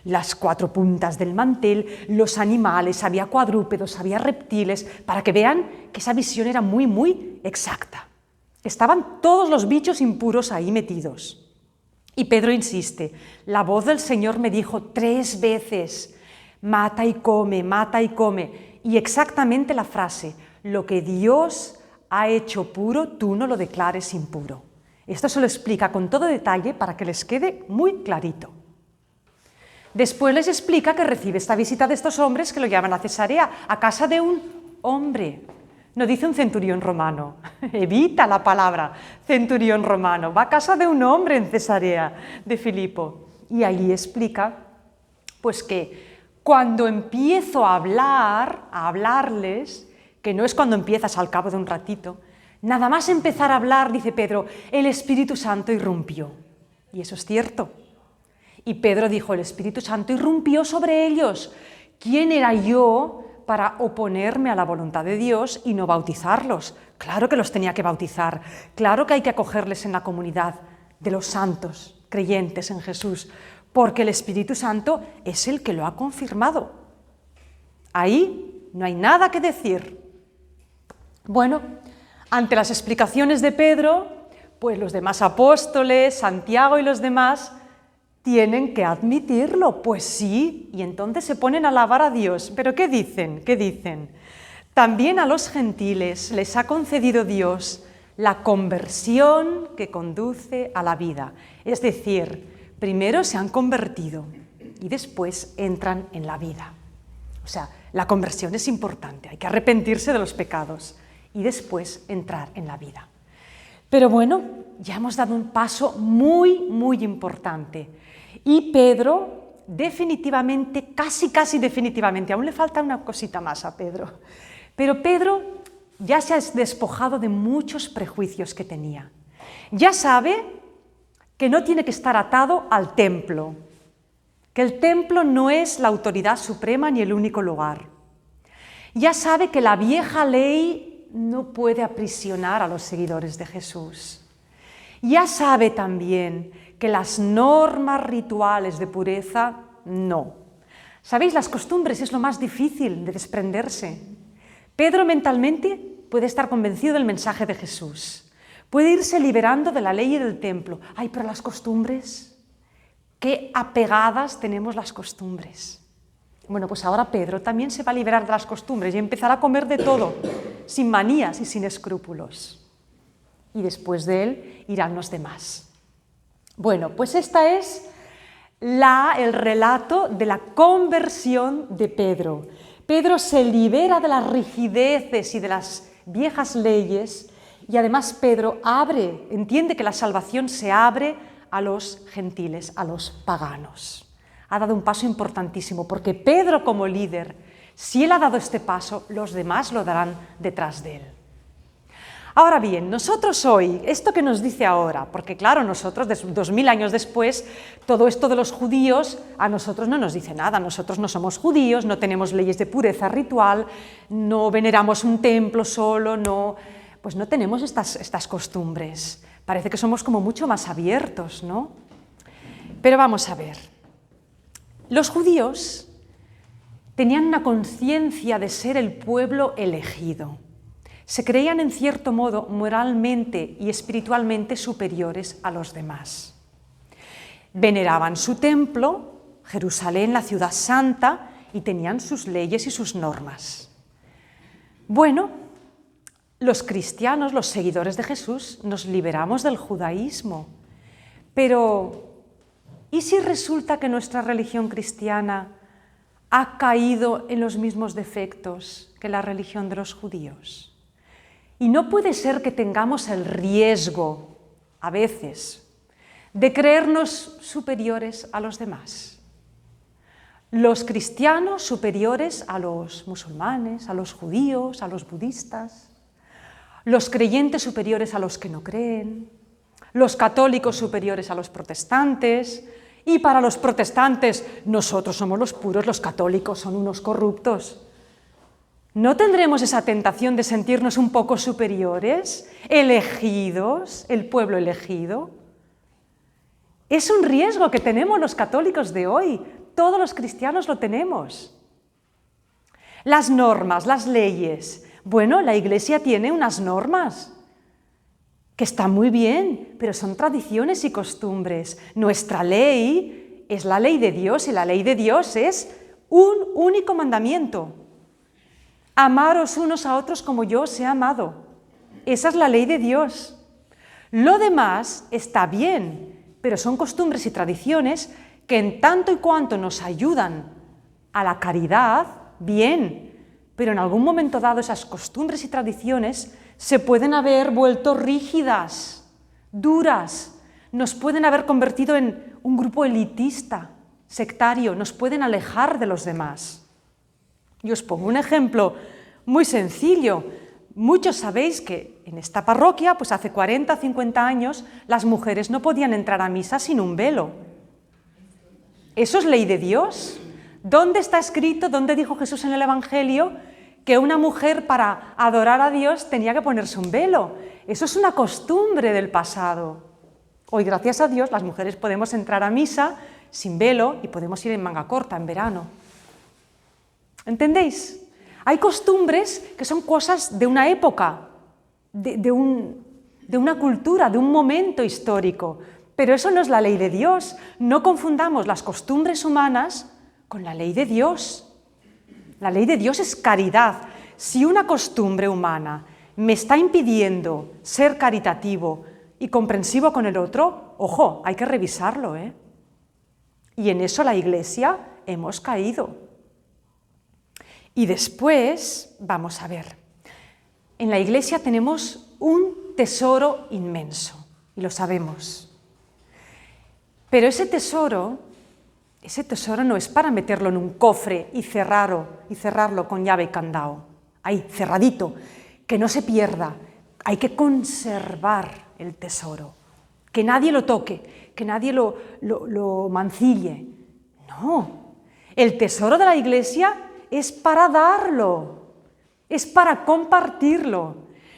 [SPEAKER 1] Las 4 puntas del mantel, los animales, había cuadrúpedos, había reptiles, para que vean que esa visión era muy exacta. Estaban todos los bichos impuros ahí metidos. Y Pedro insiste, la voz del Señor me dijo 3 veces, mata y come, y exactamente la frase, lo que Dios ha hecho puro, tú no lo declares impuro. Esto se lo explica con todo detalle para que les quede muy clarito. Después les explica que recibe esta visita de estos hombres que lo llaman a Cesarea, a casa de un hombre. No dice un centurión romano, evita la palabra centurión romano, va a casa de un hombre en Cesarea de Filipo. Y allí explica pues que cuando empiezo a hablarles, que no es cuando empiezas al cabo de un ratito. Nada más empezar a hablar, dice Pedro, el Espíritu Santo irrumpió. Y eso es cierto. Y Pedro dijo, el Espíritu Santo irrumpió sobre ellos. ¿Quién era yo para oponerme a la voluntad de Dios y no bautizarlos? Claro que los tenía que bautizar, claro que hay que acogerles en la comunidad de los santos, creyentes en Jesús, porque el Espíritu Santo es el que lo ha confirmado. Ahí no hay nada que decir. Bueno, ante las explicaciones de Pedro, pues los demás apóstoles, Santiago y los demás, tienen que admitirlo, pues sí, y entonces se ponen a alabar a Dios. ¿Pero qué dicen? ¿Qué dicen? También a los gentiles les ha concedido Dios la conversión que conduce a la vida. Es decir, primero se han convertido y después entran en la vida. O sea, la conversión es importante, hay que arrepentirse de los pecados y después entrar en la vida. Pero bueno, ya hemos dado un paso muy, muy importante. Y Pedro, definitivamente, casi definitivamente, aún le falta una cosita más a Pedro, pero Pedro ya se ha despojado de muchos prejuicios que tenía. Ya sabe que no tiene que estar atado al templo, que el templo no es la autoridad suprema ni el único lugar. Ya sabe que la vieja ley no puede aprisionar a los seguidores de Jesús. Ya sabe también que las normas rituales de pureza, no. ¿Sabéis? Las costumbres es lo más difícil de desprenderse. Pedro mentalmente puede estar convencido del mensaje de Jesús, puede irse liberando de la ley y del templo. Ay, pero las costumbres, qué apegadas tenemos las costumbres. Bueno, pues ahora Pedro también se va a liberar de las costumbres y empezará a comer de todo, sin manías y sin escrúpulos. Y después de él irán los demás. Bueno, pues esta es el relato de la conversión de Pedro. Pedro se libera de las rigideces y de las viejas leyes y además Pedro entiende que la salvación se abre a los gentiles, a los paganos. Ha dado un paso importantísimo porque Pedro como líder, si él ha dado este paso, los demás lo darán detrás de él. Ahora bien, nosotros hoy, esto que nos dice ahora, porque claro, nosotros 2000 años después, todo esto de los judíos a nosotros no nos dice nada, nosotros no somos judíos, no tenemos leyes de pureza ritual, no veneramos un templo solo, pues no tenemos estas costumbres. Parece que somos como mucho más abiertos, ¿no? Pero vamos a ver, los judíos tenían una conciencia de ser el pueblo elegido. Se creían en cierto modo moralmente y espiritualmente superiores a los demás. Veneraban su templo, Jerusalén, la ciudad santa, y tenían sus leyes y sus normas. Bueno, los cristianos, los seguidores de Jesús, nos liberamos del judaísmo. Pero, ¿y si resulta que nuestra religión cristiana ha caído en los mismos defectos que la religión de los judíos? Y no puede ser que tengamos el riesgo, a veces, de creernos superiores a los demás. Los cristianos superiores a los musulmanes, a los judíos, a los budistas, los creyentes superiores a los que no creen, los católicos superiores a los protestantes, y para los protestantes nosotros somos los puros, los católicos son unos corruptos. ¿No tendremos esa tentación de sentirnos un poco superiores, elegidos, el pueblo elegido? Es un riesgo que tenemos los católicos de hoy, todos los cristianos lo tenemos. Las normas, las leyes. Bueno, la Iglesia tiene unas normas que están muy bien, pero son tradiciones y costumbres. Nuestra ley es la ley de Dios y la ley de Dios es un único mandamiento. Amaros unos a otros como yo os he amado. Esa es la ley de Dios. Lo demás está bien, pero son costumbres y tradiciones que en tanto y cuanto nos ayudan a la caridad, bien, pero en algún momento dado esas costumbres y tradiciones se pueden haber vuelto rígidas, duras, nos pueden haber convertido en un grupo elitista, sectario, nos pueden alejar de los demás. Y os pongo un ejemplo Muy sencillo. Muchos sabéis que en esta parroquia, pues hace 40 o 50 años, las mujeres no podían entrar a misa sin un velo. ¿Eso es ley de Dios? ¿Dónde está escrito, dónde dijo Jesús en el Evangelio que una mujer para adorar a Dios tenía que ponerse un velo? Eso es una costumbre del pasado. Hoy, gracias a Dios, las mujeres podemos entrar a misa sin velo y podemos ir en manga corta en verano. ¿Entendéis? Hay costumbres que son cosas de una época, de una cultura, de un momento histórico, pero eso no es la ley de Dios. No confundamos las costumbres humanas con la ley de Dios. La ley de Dios es caridad. Si una costumbre humana me está impidiendo ser caritativo y comprensivo con el otro, ojo, hay que revisarlo, ¿eh? Y en eso la Iglesia hemos caído. Y después, vamos a ver, en la Iglesia tenemos un tesoro inmenso, y lo sabemos. Pero ese tesoro no es para meterlo en un cofre y cerrarlo con llave y candado, ahí, cerradito, que no se pierda. Hay que conservar el tesoro, que nadie lo toque, que nadie lo mancille. No, el tesoro de la Iglesia es para darlo, es para compartirlo.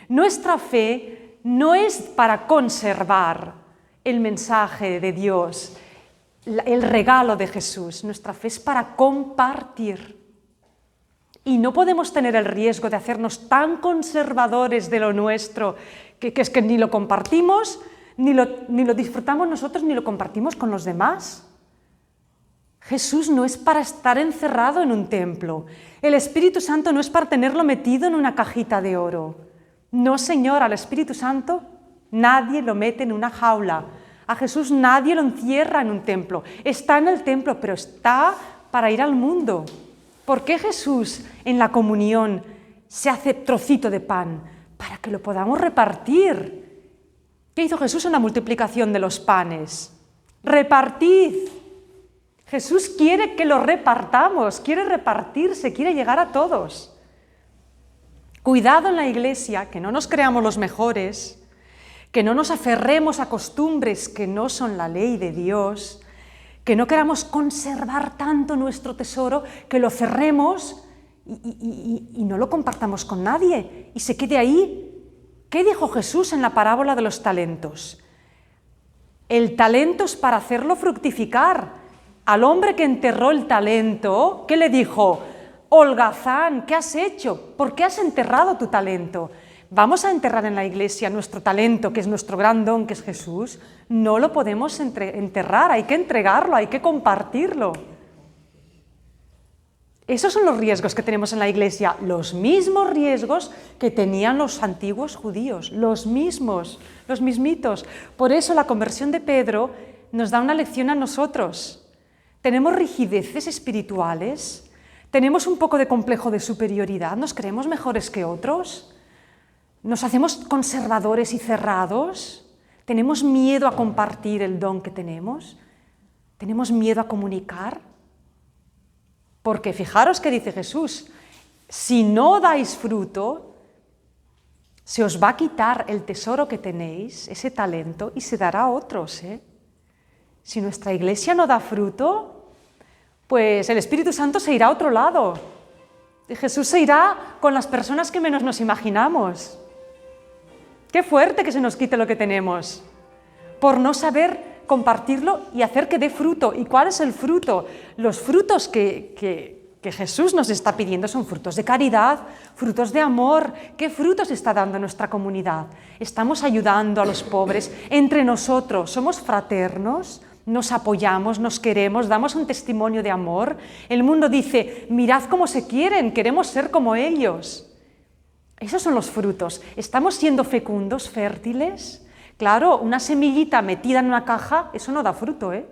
[SPEAKER 1] Nuestra fe no es para conservar el mensaje de Dios, el regalo de Jesús. Nuestra fe es para compartir. Y no podemos tener el riesgo de hacernos tan conservadores de lo nuestro, que es que ni lo compartimos, ni lo disfrutamos nosotros, ni lo compartimos con los demás. Jesús no es para estar encerrado en un templo. El Espíritu Santo no es para tenerlo metido en una cajita de oro. No, Señor, al Espíritu Santo nadie lo mete en una jaula. A Jesús nadie lo encierra en un templo. Está en el templo, pero está para ir al mundo. ¿Por qué Jesús en la comunión se hace trocito de pan? Para que lo podamos repartir. ¿Qué hizo Jesús en la multiplicación de los panes? Repartid. Jesús quiere que lo repartamos, quiere repartirse, quiere llegar a todos. Cuidado en la Iglesia, que no nos creamos los mejores, que no nos aferremos a costumbres que no son la ley de Dios, que no queramos conservar tanto nuestro tesoro, que lo cerremos y no lo compartamos con nadie y se quede ahí. ¿Qué dijo Jesús en la parábola de los talentos? El talento es para hacerlo fructificar. Al hombre que enterró el talento, ¿qué le dijo? Holgazán, ¿qué has hecho? ¿Por qué has enterrado tu talento? Vamos a enterrar en la Iglesia nuestro talento, que es nuestro gran don, que es Jesús. No lo podemos enterrar, hay que entregarlo, hay que compartirlo. Esos son los riesgos que tenemos en la Iglesia, los mismos riesgos que tenían los antiguos judíos, los mismitos. Por eso la conversión de Pedro nos da una lección a nosotros. Tenemos rigideces espirituales, tenemos un poco de complejo de superioridad, nos creemos mejores que otros, nos hacemos conservadores y cerrados, tenemos miedo a compartir el don que tenemos, tenemos miedo a comunicar. Porque fijaros que dice Jesús, si no dais fruto, se os va a quitar el tesoro que tenéis, ese talento, y se dará a otros, ¿eh? Si nuestra Iglesia no da fruto, pues el Espíritu Santo se irá a otro lado. Jesús se irá con las personas que menos nos imaginamos. Qué fuerte que se nos quite lo que tenemos, por no saber compartirlo y hacer que dé fruto. ¿Y cuál es el fruto? Los frutos que Jesús nos está pidiendo son frutos de caridad, frutos de amor. ¿Qué frutos está dando nuestra comunidad? Estamos ayudando a los pobres entre nosotros, somos fraternos, nos apoyamos, nos queremos, damos un testimonio de amor. El mundo dice, mirad cómo se quieren, queremos ser como ellos. Esos son los frutos. ¿Estamos siendo fecundos, fértiles? Claro, una semillita metida en una caja, eso no da fruto, ¿eh?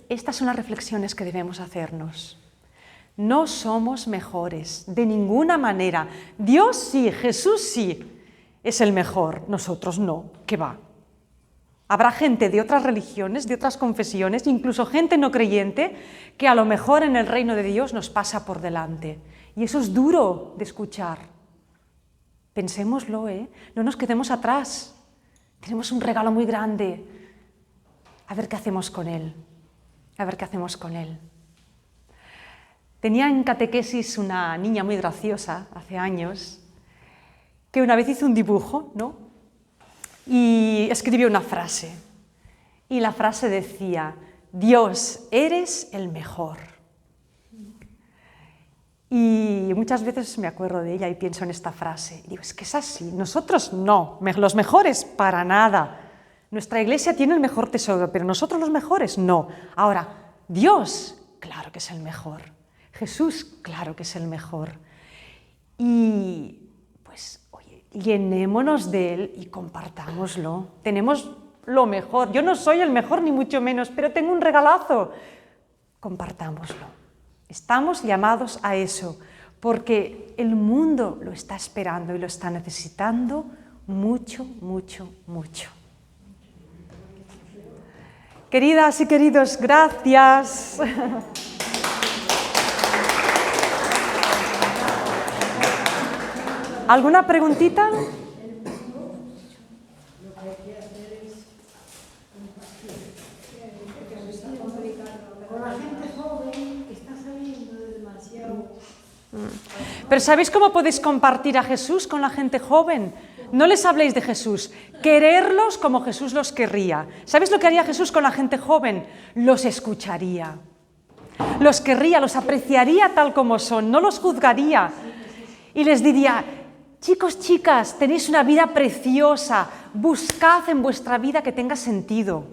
[SPEAKER 1] Estas son las reflexiones que debemos hacernos. No somos mejores, de ninguna manera. Dios sí, Jesús sí, es el mejor, nosotros no, ¿qué va? Habrá gente de otras religiones, de otras confesiones, incluso gente no creyente, que a lo mejor en el reino de Dios nos pasa por delante. Y eso es duro de escuchar. Pensémoslo, ¿eh? No nos quedemos atrás. Tenemos un regalo muy grande. A ver qué hacemos con él. A ver qué hacemos con él. Tenía en catequesis una niña muy graciosa, hace años, que una vez hizo un dibujo, ¿no? Y escribió una frase. Y la frase decía: Dios, eres el mejor. Y muchas veces me acuerdo de ella y pienso en esta frase. Y digo, es que es así. Nosotros no, los mejores para nada. Nuestra iglesia tiene el mejor tesoro, pero nosotros los mejores no. Ahora, Dios, claro que es el mejor. Jesús, claro que es el mejor. Y pues, oye, llenémonos de él y compartámoslo. Tenemos lo mejor. Yo no soy el mejor ni mucho menos, pero tengo un regalazo. Compartámoslo. Estamos llamados a eso, porque el mundo lo está esperando y lo está necesitando mucho, mucho, mucho. Queridas y queridos, gracias. ¿Alguna preguntita? Pero ¿sabéis cómo podéis compartir a Jesús con la gente joven? No les habléis de Jesús, quererlos como Jesús los querría. ¿Sabéis lo que haría Jesús con la gente joven? Los escucharía, los querría, los apreciaría tal como son, no los juzgaría. Y les diría, chicos, chicas, tenéis una vida preciosa, buscad en vuestra vida que tenga sentido.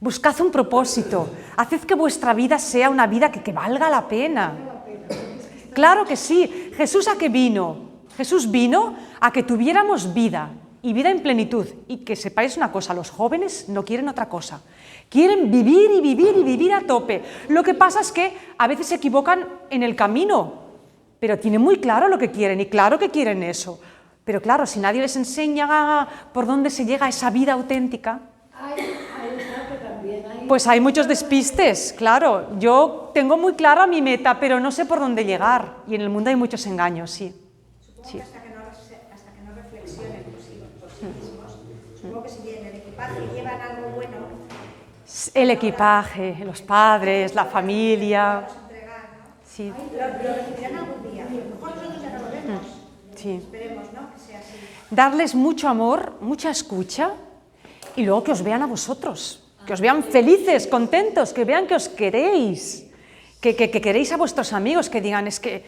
[SPEAKER 1] Buscad un propósito, haced que vuestra vida sea una vida que valga la pena. Claro que sí. ¿Jesús a qué vino? Jesús vino a que tuviéramos vida, y vida en plenitud. Y que sepáis una cosa, los jóvenes no quieren otra cosa. Quieren vivir y vivir y vivir a tope. Lo que pasa es que a veces se equivocan en el camino, pero tienen muy claro lo que quieren, y claro que quieren eso. Pero claro, si nadie les enseña por dónde se llega a esa vida auténtica, pues hay muchos despistes, claro. Yo tengo muy clara mi meta, pero no sé por dónde llegar. Y en el mundo hay muchos engaños, sí.
[SPEAKER 2] Supongo que hasta que no reflexionen por sí mismos, supongo que si en el equipaje llevan algo bueno.
[SPEAKER 1] El equipaje, los padres, la familia. Sí.
[SPEAKER 2] Lo recibirán algún día. A lo mejor nosotros ya no lo vemos.
[SPEAKER 1] Sí.
[SPEAKER 2] Esperemos, ¿no? Que sea así.
[SPEAKER 1] Darles mucho amor, mucha escucha, y luego que os vean a vosotros. Que os vean felices, contentos, que vean que os queréis, que queréis a vuestros amigos, que digan, es que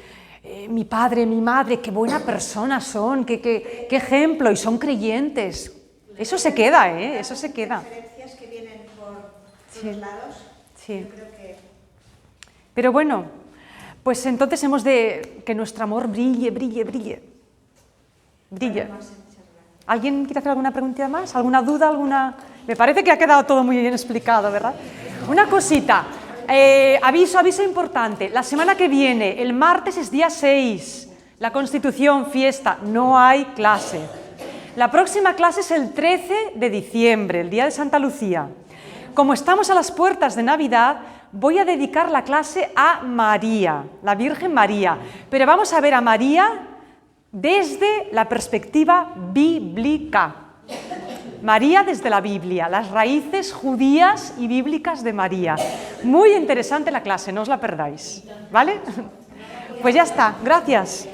[SPEAKER 1] mi padre, mi madre, qué buena persona son, qué ejemplo, y son creyentes. Eso se queda, eso se queda.
[SPEAKER 2] Referencias que vienen por todos lados.
[SPEAKER 1] Sí.
[SPEAKER 2] Yo creo que...
[SPEAKER 1] Pero bueno, pues entonces hemos de que nuestro amor brille, brille, brille. Brille. ¿Alguien quiere hacer alguna preguntita más? ¿Alguna duda? Me parece que ha quedado todo muy bien explicado, ¿verdad? Una cosita, aviso importante. La semana que viene, el martes es día 6, la Constitución, fiesta, no hay clase. La próxima clase es el 13 de diciembre, el día de Santa Lucía. Como estamos a las puertas de Navidad, voy a dedicar la clase a María, la Virgen María. Pero vamos a ver a María desde la perspectiva bíblica. María desde la Biblia, las raíces judías y bíblicas de María. Muy interesante la clase, no os la perdáis, ¿vale? Pues ya está, gracias.